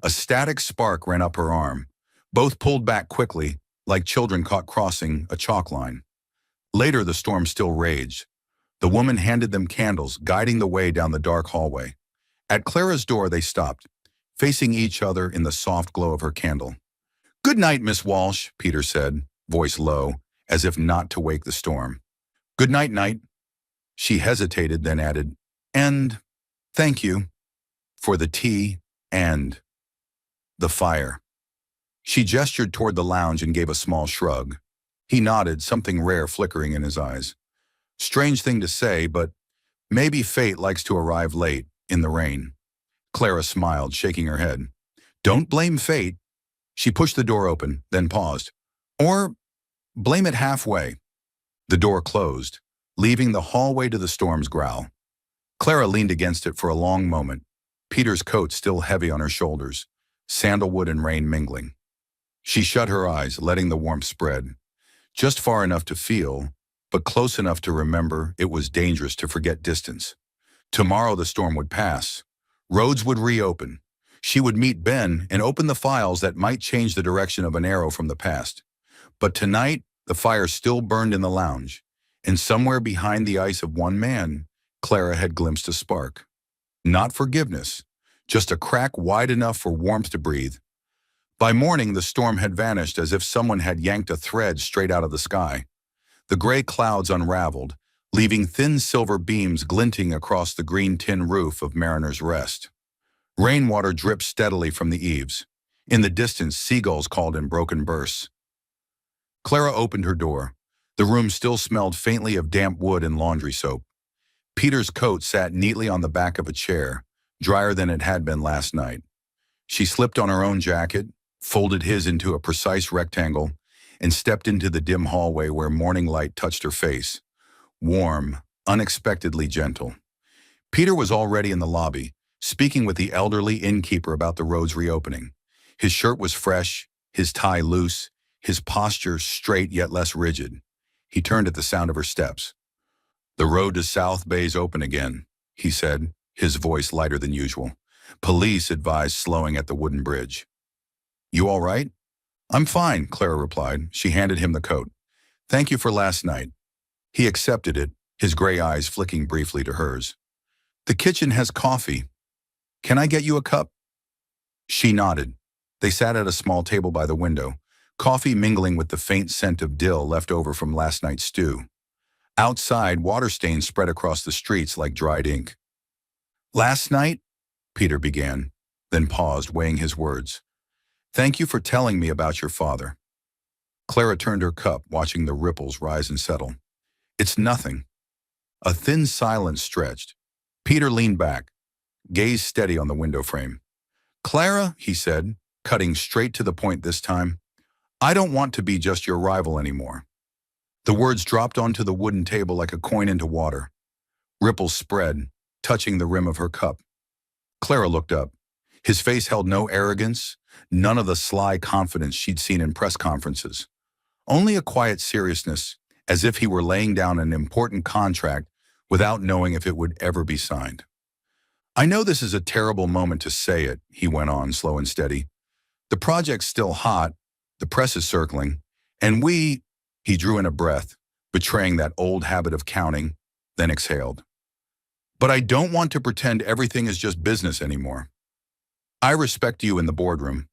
A static spark ran up her arm. Both pulled back quickly, like children caught crossing a chalk line. Later, the storm still raged. The woman handed them candles, guiding the way down the dark hallway. At Clara's door, they stopped, facing each other in the soft glow of her candle. Good Good night, Miss Walsh, Peter said, voice low, as if not to wake the storm. Good night, Knight. She hesitated, then added, and thank you for the tea and the fire. She gestured toward the lounge and gave a small shrug. He nodded, something rare flickering in his eyes. Strange thing to say, but maybe fate likes to arrive late, in the rain. Clara smiled, shaking her head. Don't blame fate. She pushed the door open, then paused. Or blame it halfway. The door closed, leaving the hallway to the storm's growl. Clara leaned against it for a long moment, Peter's coat still heavy on her shoulders, sandalwood and rain mingling. She shut her eyes, letting the warmth spread, just far enough to feel, but close enough to remember it was dangerous to forget distance. Tomorrow the storm would pass. Roads would reopen. She would meet Ben and open the files that might change the direction of an arrow from the past. But tonight, the fire still burned in the lounge, and somewhere behind the ice of one man, Clara had glimpsed a spark. Not forgiveness, just a crack wide enough for warmth to breathe. By morning, the storm had vanished as if someone had yanked a thread straight out of the sky. The gray clouds unraveled, leaving thin silver beams glinting across the green tin roof of Mariner's Rest. Rainwater dripped steadily from the eaves. In the distance, seagulls called in broken bursts. Clara opened her door. The room still smelled faintly of damp wood and laundry soap. Peter's coat sat neatly on the back of a chair, drier than it had been last night. She slipped on her own jacket, folded his into a precise rectangle, and stepped into the dim hallway where morning light touched her face. Warm, unexpectedly gentle. Peter was already in the lobby, speaking with the elderly innkeeper about the road's reopening. His shirt was fresh, his tie loose, his posture straight yet less rigid. He turned at the sound of her steps. The road to South Bay's open again, he said, his voice lighter than usual. Police advised slowing at the wooden bridge. You all right? I'm fine, Clara replied. She handed him the coat. Thank you for last night. He accepted it, his gray eyes flicking briefly to hers. The kitchen has coffee. Can I get you a cup? She nodded. They sat at a small table by the window, coffee mingling with the faint scent of dill left over from last night's stew. Outside, water stains spread across the streets like dried ink. Last night, Peter began, then paused, weighing his words. Thank you for telling me about your father. Clara turned her cup, watching the ripples rise and settle. It's nothing. A thin silence stretched. Peter leaned back, gaze steady on the window frame. Clara, he said, cutting straight to the point this time, I don't want to be just your rival anymore. The words dropped onto the wooden table like a coin into water. Ripples spread, touching the rim of her cup. Clara looked up. His face held no arrogance, none of the sly confidence she'd seen in press conferences. Only a quiet seriousness, as if he were laying down an important contract without knowing if it would ever be signed. I know this is a terrible moment to say it, he went on, slow and steady. The project's still hot, the press is circling, and he drew in a breath, betraying that old habit of counting, then exhaled. But I don't want to pretend everything is just business anymore. I respect you in the boardroom.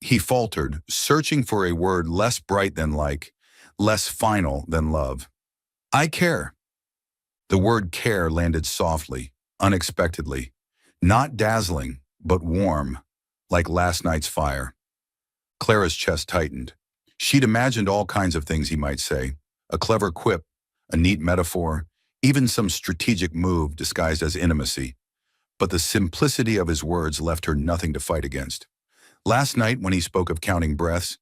He faltered, searching for a word less bright than like, less final than love. I care. The word care landed softly, unexpectedly, not dazzling, but warm, like last night's fire. Clara's chest tightened. She'd imagined all kinds of things he might say, a clever quip, a neat metaphor, even some strategic move disguised as intimacy. But the simplicity of his words left her nothing to fight against. Last night, when he spoke of counting breaths,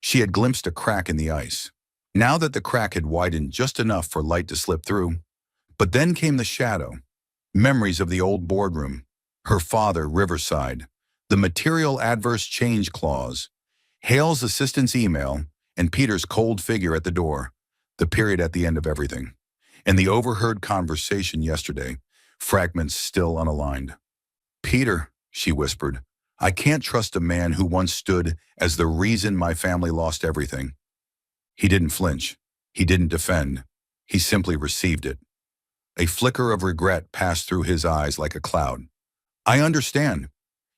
she had glimpsed a crack in the ice. Now that the crack had widened just enough for light to slip through. But then came the shadow. Memories of the old boardroom, her father, Riverside, the material adverse change clause, Hale's assistant's email, and Peter's cold figure at the door, the period at the end of everything. And the overheard conversation yesterday, fragments still unaligned. Peter, she whispered, I can't trust a man who once stood as the reason my family lost everything. He didn't flinch. He didn't defend. He simply received it. A flicker of regret passed through his eyes like a cloud. I understand.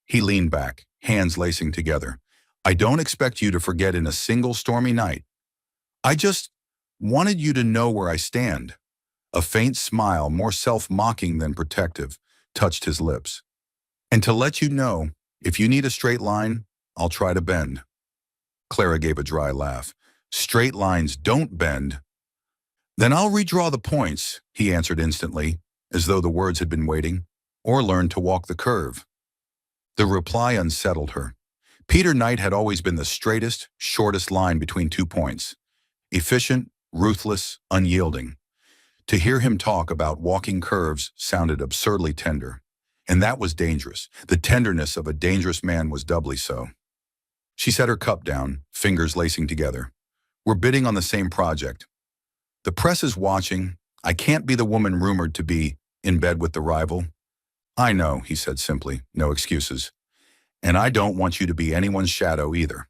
He leaned back, hands lacing together. I don't expect you to forget in a single stormy night. I just wanted you to know where I stand." A faint smile, more self-mocking than protective, touched his lips. "And to let you know, if you need a straight line, I'll try to bend." Clara gave a dry laugh. "Straight lines don't bend." "Then I'll redraw the points," he answered instantly, as though the words had been waiting, "or learn to walk the curve." The reply unsettled her. Peter Knight had always been the straightest, shortest line between 2 points. Efficient, ruthless, unyielding. To hear him talk about walking curves sounded absurdly tender. And that was dangerous. The tenderness of a dangerous man was doubly so. She set her cup down, fingers lacing together. "We're bidding on the same project. The press is watching. I can't be the woman rumored to be in bed with the rival." "I know," he said simply, "no excuses. And I don't want you to be anyone's shadow either."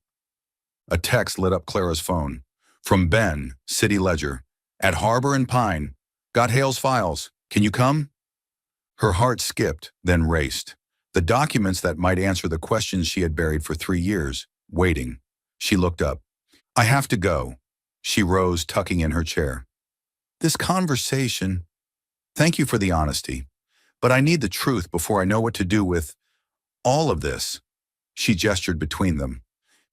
A text lit up Clara's phone. From Ben, City Ledger. "At Harbor and Pine. Got Hale's files. Can you come?" Her heart skipped, then raced. The documents that might answer the questions she had buried for 3 years, waiting. She looked up. "I have to go." She rose, tucking in her chair. "This conversation. Thank you for the honesty. But I need the truth before I know what to do with all of this." She gestured between them.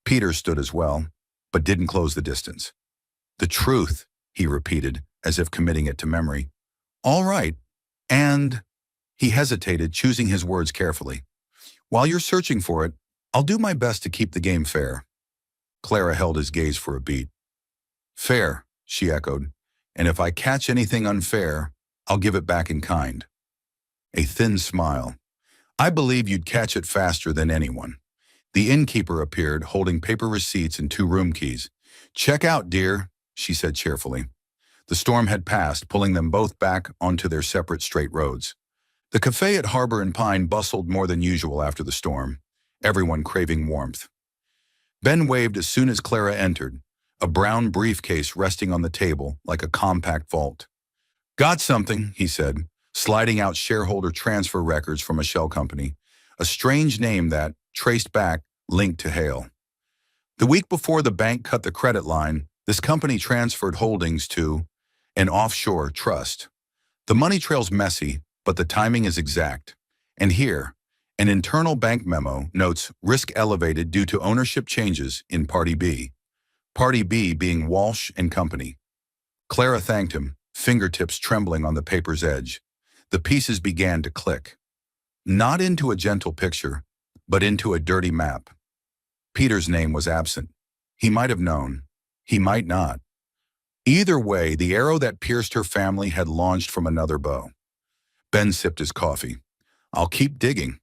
Peter stood as well, but didn't close the distance. "The truth," he repeated, as if committing it to memory. "All right. And—" He hesitated, choosing his words carefully. "While you're searching for it, I'll do my best to keep the game fair." Clara held his gaze for a beat. "Fair," she echoed. "And if I catch anything unfair, I'll give it back in kind." A thin smile. "I believe you'd catch it faster than anyone." The innkeeper appeared, holding paper receipts and 2 room keys. "Check out, dear," she said cheerfully. The storm had passed, pulling them both back onto their separate straight roads. The cafe at Harbor and Pine bustled more than usual after the storm, everyone craving warmth. Ben waved as soon as Clara entered, a brown briefcase resting on the table like a compact vault. "Got something," he said, sliding out shareholder transfer records from a shell company, a strange name that, traced back, linked to Hale. The week before the bank cut the credit line, this company transferred holdings to an offshore trust. The money trail's messy, but the timing is exact. And here, an internal bank memo notes risk elevated due to ownership changes in Party B. Party B being Walsh and Company. Clara thanked him, fingertips trembling on the paper's edge. The pieces began to click. Not into a gentle picture, but into a dirty map. Peter's name was absent. He might have known. He might not. Either way, the arrow that pierced her family had launched from another bow. Ben sipped his coffee. "I'll keep digging.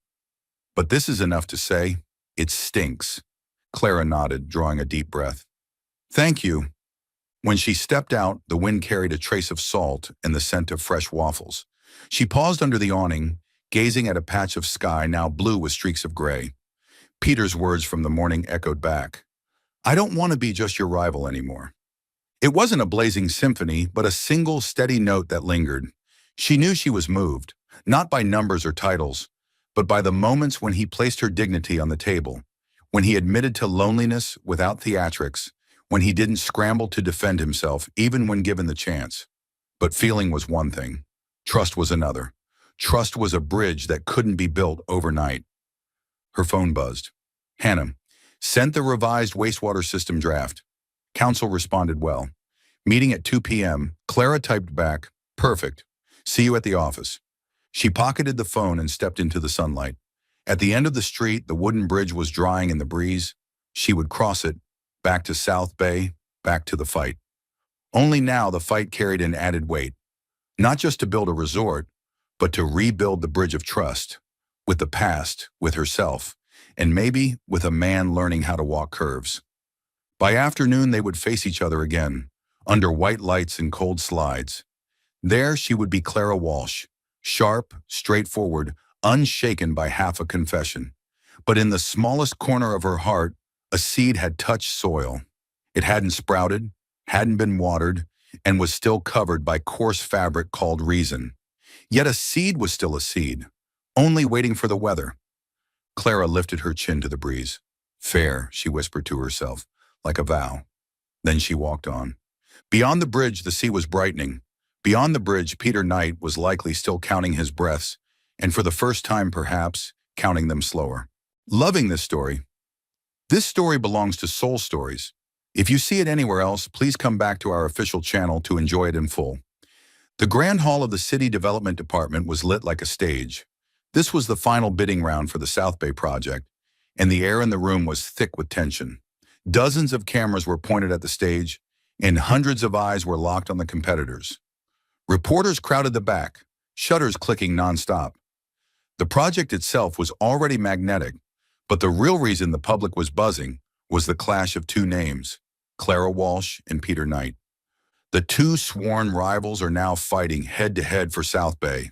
But this is enough to say, it stinks." Clara nodded, drawing a deep breath. "Thank you." When she stepped out, the wind carried a trace of salt and the scent of fresh waffles. She paused under the awning, gazing at a patch of sky now blue with streaks of gray. Peter's words from the morning echoed back. "I don't want to be just your rival anymore." It wasn't a blazing symphony, but a single steady note that lingered. She knew she was moved, not by numbers or titles, but by the moments when he placed her dignity on the table, when he admitted to loneliness without theatrics, when he didn't scramble to defend himself even when given the chance. But feeling was one thing. Trust was another. Trust was a bridge that couldn't be built overnight. Her phone buzzed. "Hannah, sent the revised wastewater system draft." Counsel responded well. Meeting at 2 p.m., Clara typed back, "Perfect. See you at the office." She pocketed the phone and stepped into the sunlight. At the end of the street, the wooden bridge was drying in the breeze. She would cross it, back to South Bay, back to the fight. Only now the fight carried an added weight. Not just to build a resort, but to rebuild the bridge of trust, with the past, with herself, and maybe with a man learning how to walk curves. By afternoon, they would face each other again, under white lights and cold slides. There she would be Clara Walsh, sharp, straightforward, unshaken by half a confession. But in the smallest corner of her heart, a seed had touched soil. It hadn't sprouted, hadn't been watered, and was still covered by coarse fabric called reason. Yet a seed was still a seed, only waiting for the weather. Clara lifted her chin to the breeze. Fair, she whispered to herself, like a vow. Then she walked on. Beyond the bridge, the sea was brightening. Beyond the bridge, Peter Knight was likely still counting his breaths, and for the first time, perhaps, counting them slower. Loving this story. This story belongs to Soul Stories. If you see it anywhere else, please come back to our official channel to enjoy it in full. The Grand Hall of the City Development Department was lit like a stage. This was the final bidding round for the South Bay project, and the air in the room was thick with tension. Dozens of cameras were pointed at the stage, and hundreds of eyes were locked on the competitors. Reporters crowded the back, shutters clicking nonstop. The project itself was already magnetic, but the real reason the public was buzzing was the clash of two names, Clara Walsh and Peter Knight. The two sworn rivals are now fighting head-to-head for South Bay.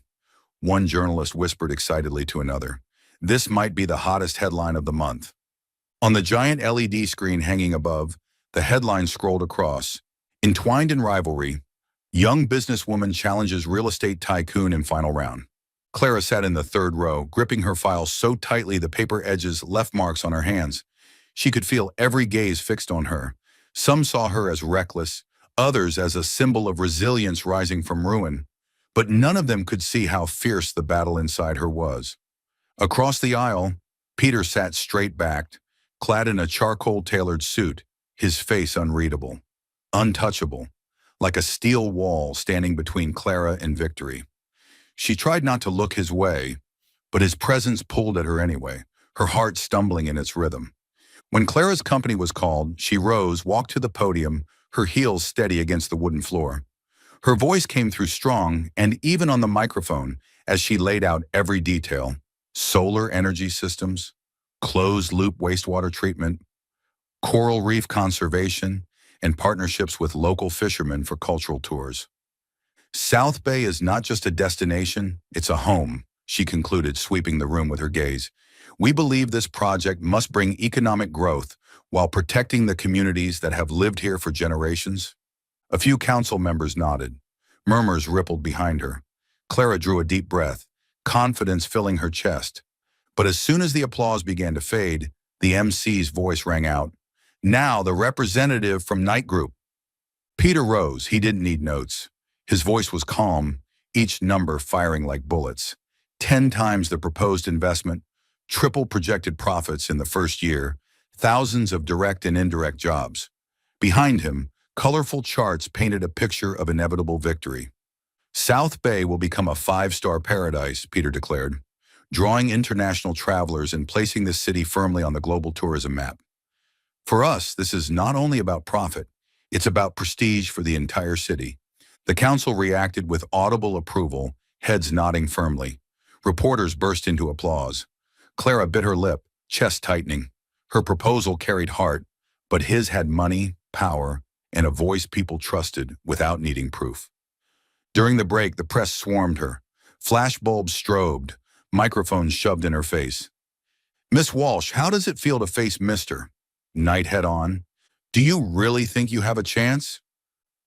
One journalist whispered excitedly to another, "This might be the hottest headline of the month." On the giant LED screen hanging above, the headline scrolled across, "Entwined in rivalry, young businesswoman challenges real estate tycoon in final round." Clara sat in the third row, gripping her file so tightly the paper edges left marks on her hands. She could feel every gaze fixed on her. Some saw her as reckless, others as a symbol of resilience rising from ruin, but none of them could see how fierce the battle inside her was. Across the aisle, Peter sat straight-backed, clad in a charcoal-tailored suit, his face unreadable, untouchable, like a steel wall standing between Clara and victory. She tried not to look his way, but his presence pulled at her anyway, her heart stumbling in its rhythm. When Clara's company was called, she rose, walked to the podium, her heels steady against the wooden floor. Her voice came through strong, and even on the microphone, as she laid out every detail: solar energy systems, closed-loop wastewater treatment, coral reef conservation, and partnerships with local fishermen for cultural tours. South Bay is not just a destination, it's a home, she concluded, sweeping the room with her gaze. We believe this project must bring economic growth while protecting the communities that have lived here for generations. A few council members nodded. Murmurs rippled behind her. Clara drew a deep breath, confidence filling her chest. But as soon as the applause began to fade, the MC's voice rang out. "Now the representative from Knight Group." Peter rose. He didn't need notes. His voice was calm, each number firing like bullets. 10 times the proposed investment, triple projected profits in the first year, thousands of direct and indirect jobs. Behind him, colorful charts painted a picture of inevitable victory. South Bay will become a 5-star paradise, Peter declared, drawing international travelers and placing this city firmly on the global tourism map. For us, this is not only about profit, it's about prestige for the entire city. The council reacted with audible approval, heads nodding firmly. Reporters burst into applause. Clara bit her lip, chest tightening. Her proposal carried heart, but his had money, power, and a voice people trusted without needing proof. During the break, the press swarmed her. Flashbulbs strobed, microphones shoved in her face. "Miss Walsh, how does it feel to face Mr. Knight head on? Do you really think you have a chance?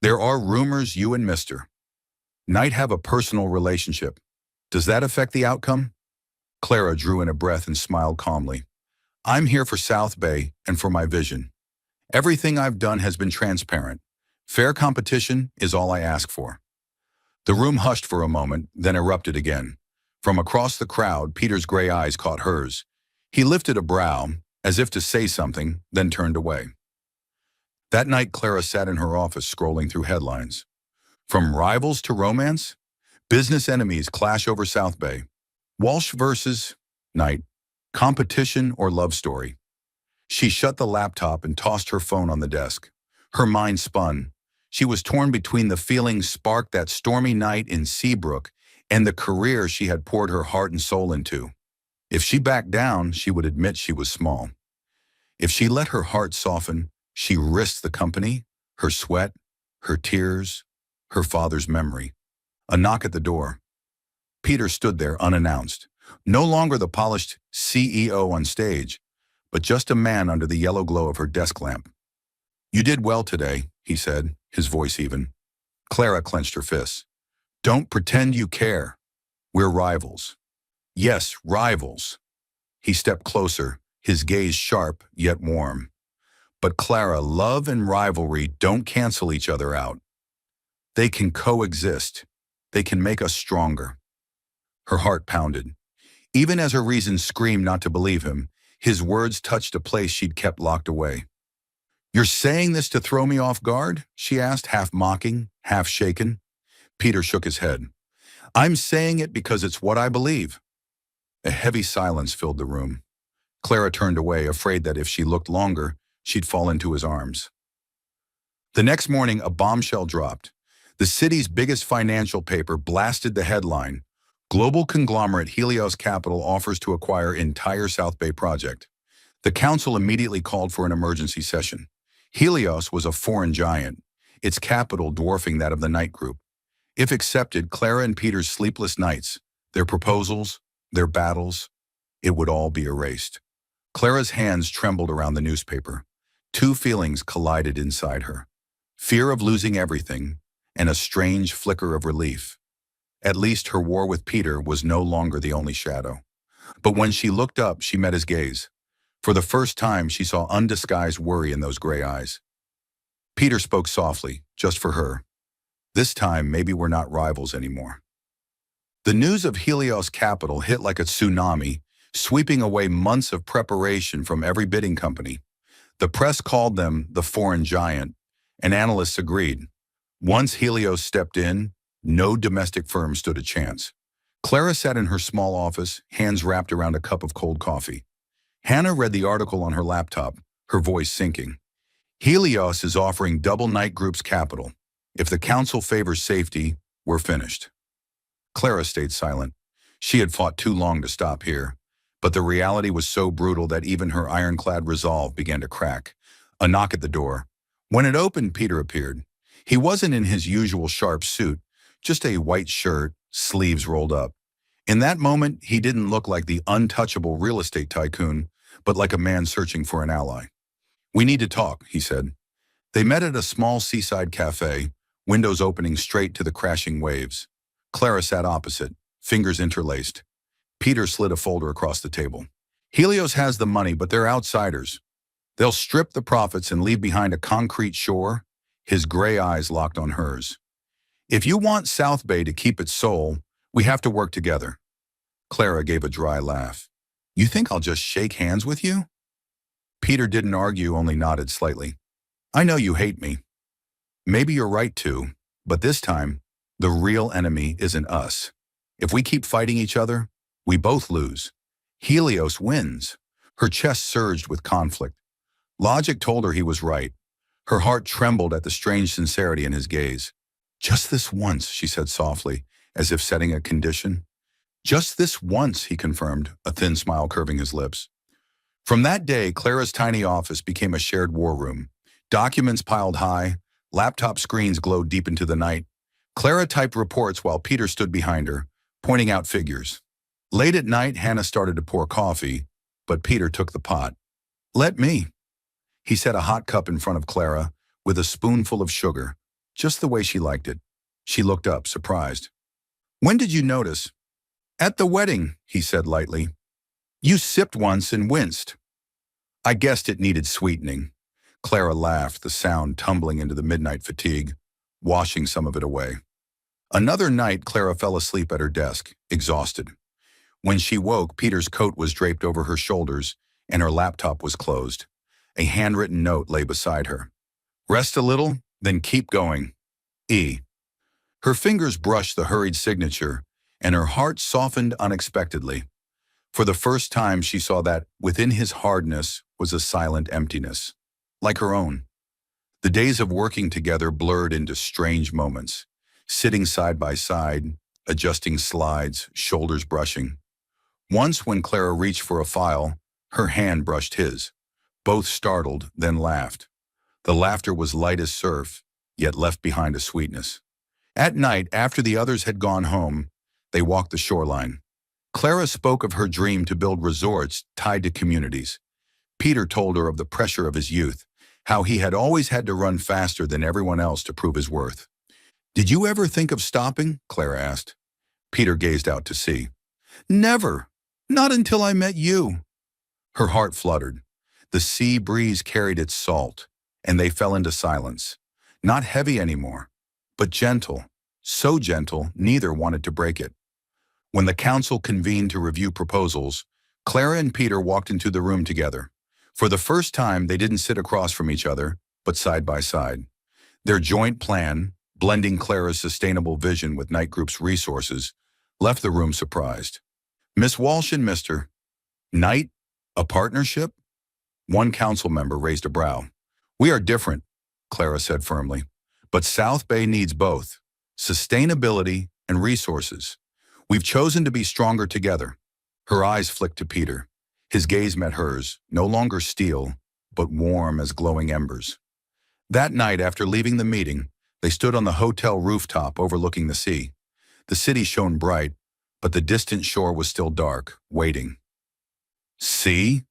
There are rumors you and Mr. Knight have a personal relationship. Does that affect the outcome?" Clara drew in a breath and smiled calmly. "I'm here for South Bay and for my vision. Everything I've done has been transparent. Fair competition is all I ask for." The room hushed for a moment, then erupted again. From across the crowd, Peter's gray eyes caught hers. He lifted a brow, as if to say something, then turned away. That night, Clara sat in her office scrolling through headlines. From rivals to romance, business enemies clash over South Bay. Walsh versus Knight, competition or love story. She shut the laptop and tossed her phone on the desk. Her mind spun. She was torn between the feelings sparked that stormy night in Seabrook and the career she had poured her heart and soul into. If she backed down, she would admit she was small. If she let her heart soften, she risked the company, her sweat, her tears, her father's memory. A knock at the door. Peter stood there unannounced, no longer the polished CEO on stage, but just a man under the yellow glow of her desk lamp. "You did well today," he said, his voice even. Clara clenched her fists. "Don't pretend you care. We're rivals." "Yes, rivals." He stepped closer, his gaze sharp yet warm. But Clara, love and rivalry don't cancel each other out. They can coexist. They can make us stronger. Her heart pounded. Even as her reason screamed not to believe him, his words touched a place she'd kept locked away. "You're saying this to throw me off guard?" she asked, half mocking, half shaken. Peter shook his head. "I'm saying it because it's what I believe." A heavy silence filled the room. Clara turned away, afraid that if she looked longer, she'd fall into his arms. The next morning, a bombshell dropped. The city's biggest financial paper blasted the headline: "Global conglomerate Helios Capital offers to acquire entire South Bay project." The council immediately called for an emergency session. Helios was a foreign giant, its capital dwarfing that of the Knight Group. If accepted, Clara and Peter's sleepless nights, their proposals, their battles, it would all be erased. Clara's hands trembled around the newspaper. Two feelings collided inside her: fear of losing everything, and a strange flicker of relief. At least her war with Peter was no longer the only shadow. But when she looked up, she met his gaze. For the first time, she saw undisguised worry in those gray eyes. Peter spoke softly, just for her. "This time, maybe we're not rivals anymore." The news of Helios Capital hit like a tsunami, sweeping away months of preparation from every bidding company. The press called them the foreign giant, and analysts agreed. Once Helios stepped in, no domestic firm stood a chance. Clara sat in her small office, hands wrapped around a cup of cold coffee. Hannah read the article on her laptop, her voice sinking. "Helios is offering double Knight Group's capital. If the council favors safety, we're finished." Clara stayed silent. She had fought too long to stop here. But the reality was so brutal that even her ironclad resolve began to crack. A knock at the door. When it opened, Peter appeared. He wasn't in his usual sharp suit, just a white shirt, sleeves rolled up. In that moment, he didn't look like the untouchable real estate tycoon, but like a man searching for an ally. "We need to talk," he said. They met at a small seaside cafe, windows opening straight to the crashing waves. Clara sat opposite, fingers interlaced. Peter slid a folder across the table. "Helios has the money, but they're outsiders. They'll strip the profits and leave behind a concrete shore." His gray eyes locked on hers. "If you want South Bay to keep its soul, we have to work together." Clara gave a dry laugh. "You think I'll just shake hands with you?" Peter didn't argue, only nodded slightly. "I know you hate me. Maybe you're right too, but this time, the real enemy isn't us. If we keep fighting each other, we both lose. Helios wins." Her chest surged with conflict. Logic told her he was right. Her heart trembled at the strange sincerity in his gaze. "Just this once," she said softly, as if setting a condition. "Just this once," he confirmed, a thin smile curving his lips. From that day, Clara's tiny office became a shared war room. Documents piled high, laptop screens glowed deep into the night. Clara typed reports while Peter stood behind her, pointing out figures. Late at night, Hannah started to pour coffee, but Peter took the pot. "Let me." He set a hot cup in front of Clara, with a spoonful of sugar, just the way she liked it. She looked up, surprised. "When did you notice?" "At the wedding," he said lightly. "You sipped once and winced." "I guessed it needed sweetening." Clara laughed, the sound tumbling into the midnight fatigue, washing some of it away. Another night, Clara fell asleep at her desk, exhausted. When she woke, Peter's coat was draped over her shoulders, and her laptop was closed. A handwritten note lay beside her. "Rest a little, then keep going. E." Her fingers brushed the hurried signature, and her heart softened unexpectedly. For the first time, she saw that within his hardness was a silent emptiness, like her own. The days of working together blurred into strange moments, sitting side by side, adjusting slides, shoulders brushing. Once, when Clara reached for a file, her hand brushed his. Both startled, then laughed. The laughter was light as surf, yet left behind a sweetness. At night, after the others had gone home, they walked the shoreline. Clara spoke of her dream to build resorts tied to communities. Peter told her of the pressure of his youth, how he had always had to run faster than everyone else to prove his worth. "Did you ever think of stopping?" Clara asked. Peter gazed out to sea. "Never. Not until I met you." Her heart fluttered. The sea breeze carried its salt, and they fell into silence. Not heavy anymore, but gentle. So gentle, neither wanted to break it. When the council convened to review proposals, Clara and Peter walked into the room together. For the first time, they didn't sit across from each other, but side by side. Their joint plan, blending Clara's sustainable vision with Night Group's resources, left the room surprised. Miss Walsh and Mr. Knight, a partnership? One council member raised a brow. We are different, Clara said firmly, but South Bay needs both, sustainability and resources. We've chosen to be stronger together. Her eyes flicked to Peter. His gaze met hers, no longer steel, but warm as glowing embers. That night, after leaving the meeting, they stood on the hotel rooftop overlooking the sea. The city shone bright, but the distant shore was still dark, waiting. See?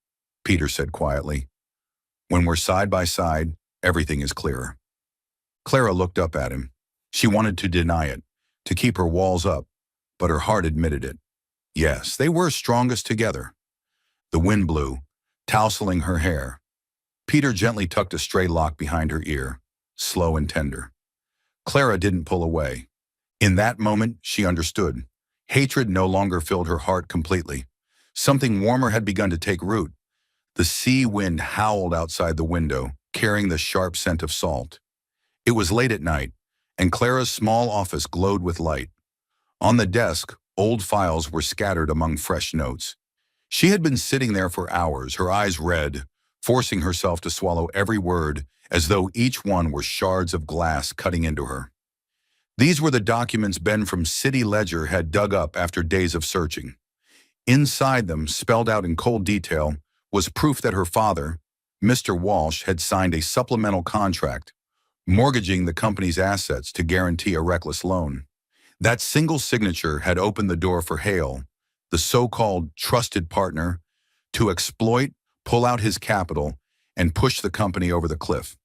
Peter said quietly. When we're side by side, everything is clearer. Clara looked up at him. She wanted to deny it, to keep her walls up, but her heart admitted it. Yes, they were strongest together. The wind blew, tousling her hair. Peter gently tucked a stray lock behind her ear, slow and tender. Clara didn't pull away. In that moment, she understood. Hatred no longer filled her heart completely. Something warmer had begun to take root. The sea wind howled outside the window, carrying the sharp scent of salt. It was late at night, and Clara's small office glowed with light. On the desk, old files were scattered among fresh notes. She had been sitting there for hours, her eyes red, forcing herself to swallow every word as though each one were shards of glass cutting into her. These were the documents Ben from City Ledger had dug up after days of searching. Inside them, spelled out in cold detail, was proof that her father, Mr. Walsh, had signed a supplemental contract, mortgaging the company's assets to guarantee a reckless loan. That single signature had opened the door for Hale, the so-called trusted partner, to exploit, pull out his capital, and push the company over the cliff.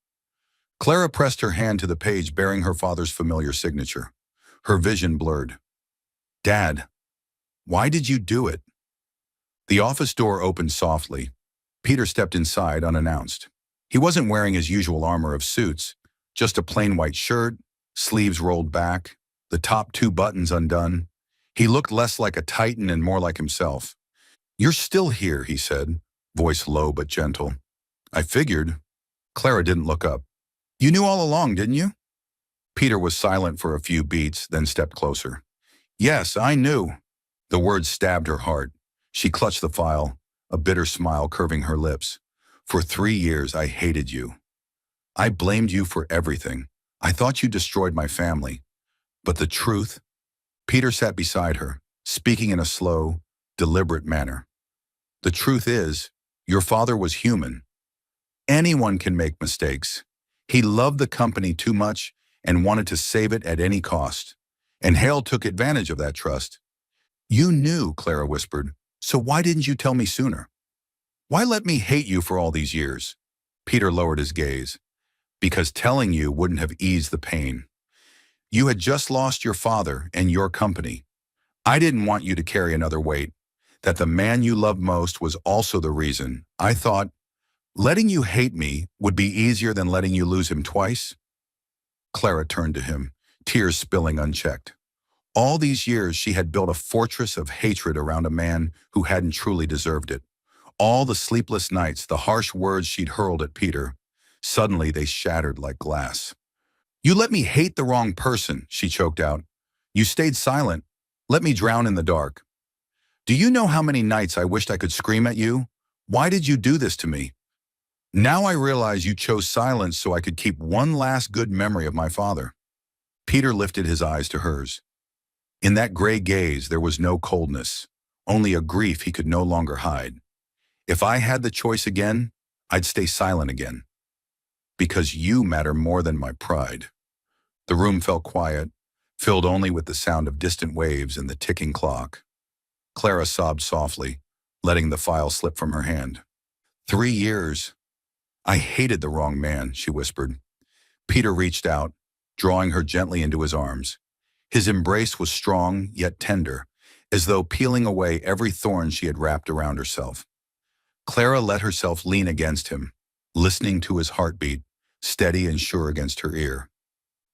Clara pressed her hand to the page bearing her father's familiar signature. Her vision blurred. Dad, why did you do it? The office door opened softly. Peter stepped inside unannounced. He wasn't wearing his usual armor of suits, just a plain white shirt, sleeves rolled back, the top two buttons undone. He looked less like a titan and more like himself. You're still here, he said, voice low but gentle. I figured. Clara didn't look up. You knew all along, didn't you? Peter was silent for a few beats, then stepped closer. Yes, I knew. The words stabbed her heart. She clutched the file, a bitter smile curving her lips. For 3 years, I hated you. I blamed you for everything. I thought you destroyed my family. But the truth? Peter sat beside her, speaking in a slow, deliberate manner. The truth is, your father was human. Anyone can make mistakes. He loved the company too much and wanted to save it at any cost. And Hale took advantage of that trust. You knew, Clara whispered, so why didn't you tell me sooner? Why let me hate you for all these years? Peter lowered his gaze. Because telling you wouldn't have eased the pain. You had just lost your father and your company. I didn't want you to carry another weight. That the man you loved most was also the reason. I thought, letting you hate me would be easier than letting you lose him twice. Clara turned to him, tears spilling unchecked. All these years she had built a fortress of hatred around a man who hadn't truly deserved it. All the sleepless nights, the harsh words she'd hurled at Peter, suddenly they shattered like glass. You let me hate the wrong person, she choked out. You stayed silent, let me drown in the dark. Do you know how many nights I wished I could scream at you? Why did you do this to me? Now I realize you chose silence so I could keep one last good memory of my father. Peter lifted his eyes to hers. In that gray gaze there was no coldness, only a grief he could no longer hide. If I had the choice again, I'd stay silent again. Because you matter more than my pride. The room fell quiet, filled only with the sound of distant waves and the ticking clock. Clara sobbed softly, letting the file slip from her hand. 3 years. I hated the wrong man, she whispered. Peter reached out, drawing her gently into his arms. His embrace was strong yet tender, as though peeling away every thorn she had wrapped around herself. Clara let herself lean against him, listening to his heartbeat, steady and sure against her ear.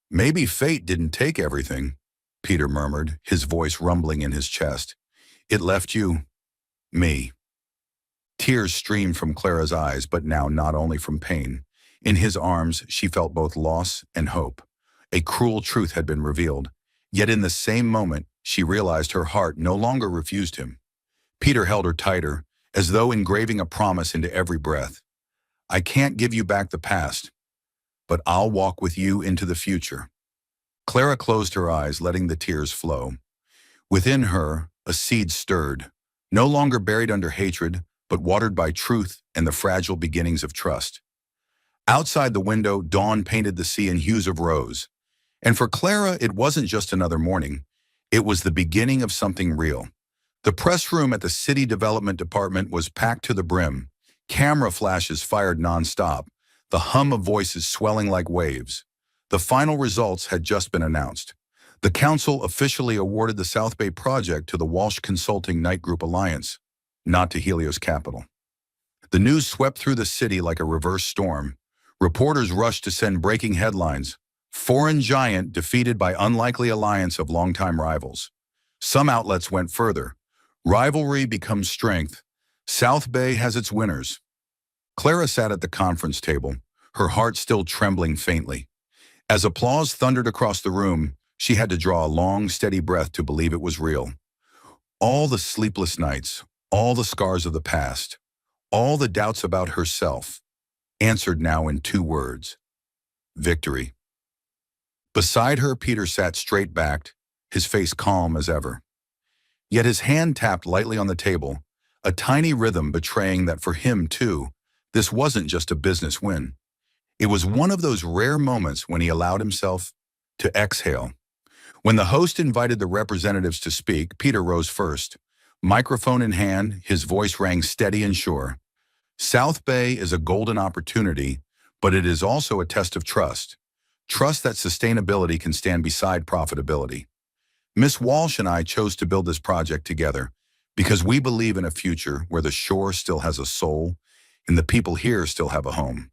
"Maybe fate didn't take everything," Peter murmured, his voice rumbling in his chest. "It left you, me." Tears streamed from Clara's eyes, but now not only from pain. In his arms, she felt both loss and hope. A cruel truth had been revealed, yet in the same moment, she realized her heart no longer refused him. Peter held her tighter, as though engraving a promise into every breath. "I can't give you back the past, but I'll walk with you into the future." Clara closed her eyes, letting the tears flow. Within her, a seed stirred, no longer buried under hatred, but watered by truth and the fragile beginnings of trust. Outside the window, dawn painted the sea in hues of rose. And for Clara, it wasn't just another morning. It was the beginning of something real. The press room at the City Development Department was packed to the brim. Camera flashes fired nonstop, the hum of voices swelling like waves. The final results had just been announced. The council officially awarded the South Bay project to the Walsh Consulting Knight Group Alliance, not to Helios Capital. The news swept through the city like a reverse storm. Reporters rushed to send breaking headlines. Foreign giant defeated by unlikely alliance of longtime rivals. Some outlets went further. Rivalry becomes strength. South Bay has its winners. Clara sat at the conference table, her heart still trembling faintly. As applause thundered across the room, she had to draw a long, steady breath to believe it was real. All the sleepless nights, all the scars of the past, all the doubts about herself, answered now in 2 words: victory. Beside her, Peter sat straight-backed, his face calm as ever. Yet his hand tapped lightly on the table, a tiny rhythm betraying that for him, too, this wasn't just a business win. It was one of those rare moments when he allowed himself to exhale. When the host invited the representatives to speak, Peter rose first. Microphone in hand, his voice rang steady and sure. "South Bay is a golden opportunity, but it is also a test of trust. Trust that sustainability can stand beside profitability. Miss Walsh and I chose to build this project together because we believe in a future where the shore still has a soul and the people here still have a home."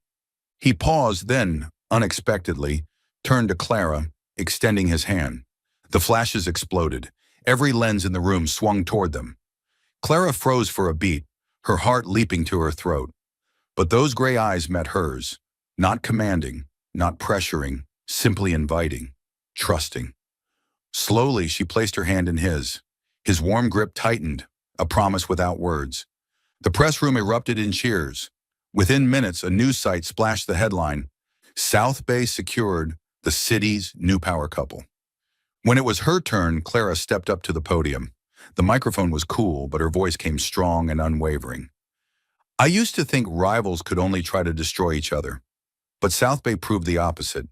He paused, then, unexpectedly, turned to Clara, extending his hand. The flashes exploded. Every lens in the room swung toward them. Clara froze for a beat, her heart leaping to her throat. But those gray eyes met hers, not commanding, not pressuring, simply inviting, trusting. Slowly, she placed her hand in his. His warm grip tightened, a promise without words. The press room erupted in cheers. Within minutes, a news site splashed the headline, "South Bay secured the city's new power couple." When it was her turn, Clara stepped up to the podium. The microphone was cool, but her voice came strong and unwavering. "I used to think rivals could only try to destroy each other, but South Bay proved the opposite.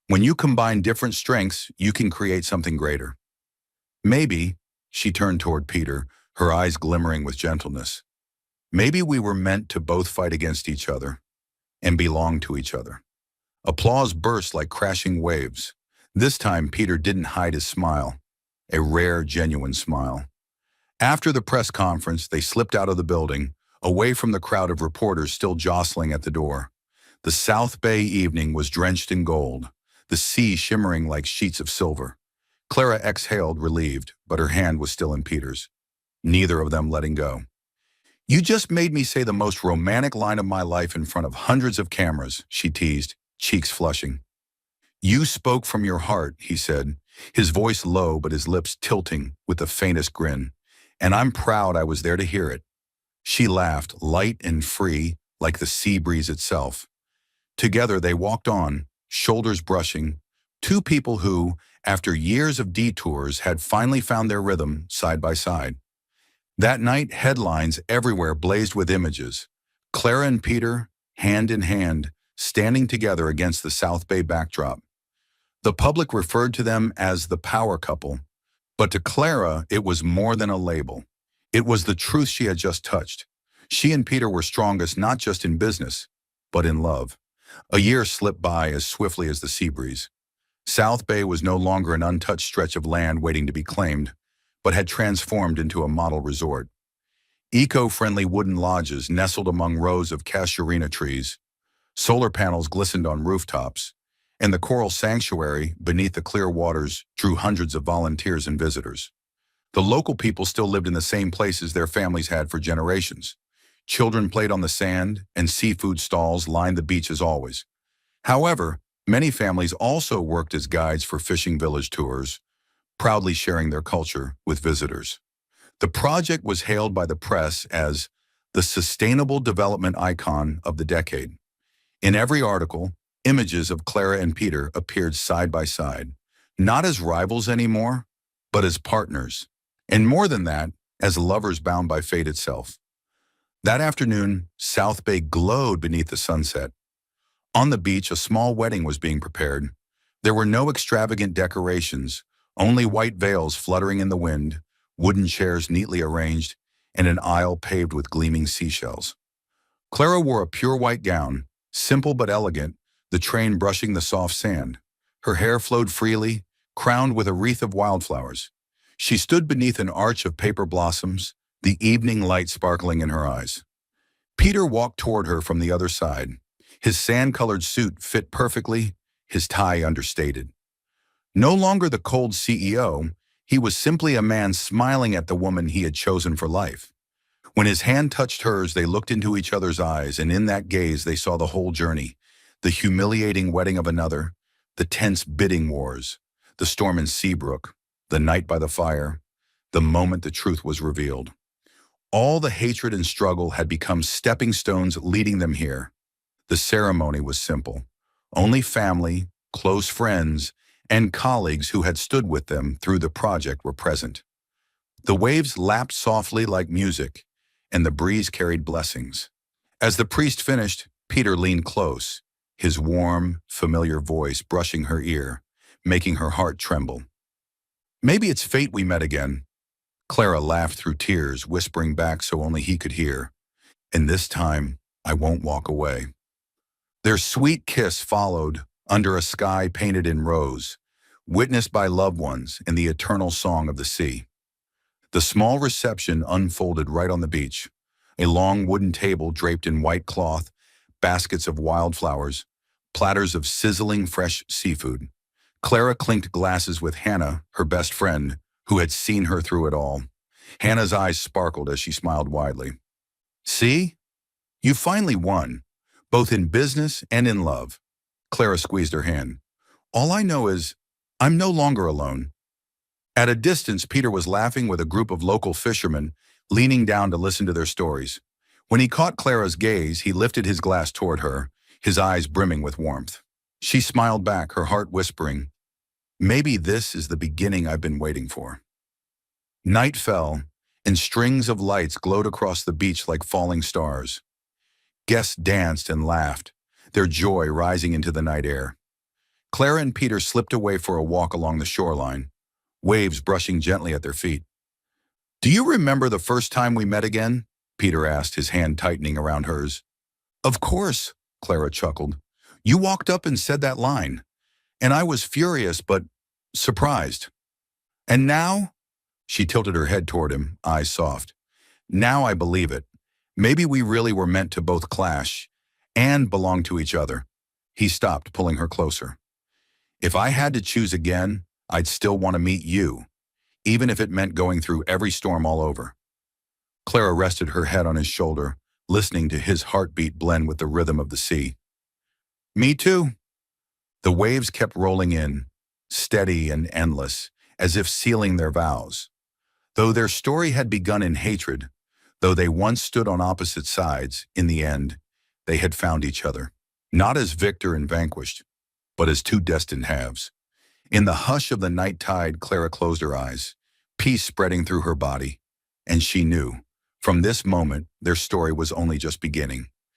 When you combine different strengths, you can create something greater. Maybe," she turned toward Peter, her eyes glimmering with gentleness, "maybe we were meant to both fight against each other and belong to each other." Applause burst like crashing waves. This time, Peter didn't hide his smile, a rare, genuine smile. After the press conference, they slipped out of the building, away from the crowd of reporters still jostling at the door. The South Bay evening was drenched in gold, the sea shimmering like sheets of silver. Clara exhaled, relieved, but her hand was still in Peter's, neither of them letting go. "You just made me say the most romantic line of my life in front of hundreds of cameras," she teased, cheeks flushing. "You spoke from your heart," he said, his voice low but his lips tilting with the faintest grin. "And I'm proud I was there to hear it." She laughed, light and free, like the sea breeze itself. Together they walked on, shoulders brushing, 2 people who, after years of detours, had finally found their rhythm side by side. That night, headlines everywhere blazed with images. Clara and Peter, hand in hand, standing together against the South Bay backdrop. The public referred to them as the power couple, but to Clara, it was more than a label. It was the truth she had just touched. She and Peter were strongest not just in business, but in love. A year slipped by as swiftly as the sea breeze. South Bay was no longer an untouched stretch of land waiting to be claimed, but had transformed into a model resort. Eco-friendly wooden lodges nestled among rows of casuarina trees, solar panels glistened on rooftops, and the coral sanctuary beneath the clear waters drew hundreds of volunteers and visitors. The local people still lived in the same places their families had for generations. Children played on the sand, and seafood stalls lined the beach as always. However, many families also worked as guides for fishing village tours, proudly sharing their culture with visitors. The project was hailed by the press as the sustainable development icon of the decade. In every article, images of Clara and Peter appeared side by side, not as rivals anymore, but as partners. And more than that, as lovers bound by fate itself. That afternoon, South Bay glowed beneath the sunset. On the beach, a small wedding was being prepared. There were no extravagant decorations, only white veils fluttering in the wind, wooden chairs neatly arranged, and an aisle paved with gleaming seashells. Clara wore a pure white gown, simple but elegant, the train brushing the soft sand. Her hair flowed freely, crowned with a wreath of wildflowers. She stood beneath an arch of paper blossoms, the evening light sparkling in her eyes. Peter walked toward her from the other side. His sand-colored suit fit perfectly, his tie understated. No longer the cold CEO, he was simply a man smiling at the woman he had chosen for life. When his hand touched hers, they looked into each other's eyes, and in that gaze they saw the whole journey, the humiliating wedding of another, the tense bidding wars, the storm in Seabrook, the night by the fire, the moment the truth was revealed. All the hatred and struggle had become stepping stones leading them here. The ceremony was simple. Only family, close friends, and colleagues who had stood with them through the project were present. The waves lapped softly like music, and the breeze carried blessings. As the priest finished, Peter leaned close, his warm, familiar voice brushing her ear, making her heart tremble. "Maybe it's fate we met again." Clara laughed through tears, whispering back so only he could hear, "And this time, I won't walk away." Their sweet kiss followed under a sky painted in rose, witnessed by loved ones in the eternal song of the sea. The small reception unfolded right on the beach, a long wooden table draped in white cloth, baskets of wildflowers, platters of sizzling fresh seafood. Clara clinked glasses with Hannah, her best friend, who had seen her through it all. Hannah's eyes sparkled as she smiled widely. "See? You finally won, both in business and in love." Clara squeezed her hand. "All I know is, I'm no longer alone." At a distance, Peter was laughing with a group of local fishermen, leaning down to listen to their stories. When he caught Clara's gaze, he lifted his glass toward her, his eyes brimming with warmth. She smiled back, her heart whispering, "Maybe this is the beginning I've been waiting for." Night fell, and strings of lights glowed across the beach like falling stars. Guests danced and laughed, their joy rising into the night air. Clara and Peter slipped away for a walk along the shoreline, waves brushing gently at their feet. "Do you remember the first time we met again?" Peter asked, his hand tightening around hers. "Of course," Clara chuckled. "You walked up and said that line, and I was furious but surprised. And now?" She tilted her head toward him, eyes soft. "Now I believe it. Maybe we really were meant to both clash and belong to each other." He stopped, pulling her closer. "If I had to choose again, I'd still want to meet you, even if it meant going through every storm all over." Clara rested her head on his shoulder, listening to his heartbeat blend with the rhythm of the sea. "Me too." The waves kept rolling in, steady and endless, as if sealing their vows. Though their story had begun in hatred, though they once stood on opposite sides, in the end, they had found each other. Not as victor and vanquished, but as two destined halves. In the hush of the night tide, Clara closed her eyes, peace spreading through her body, and she knew, from this moment, their story was only just beginning.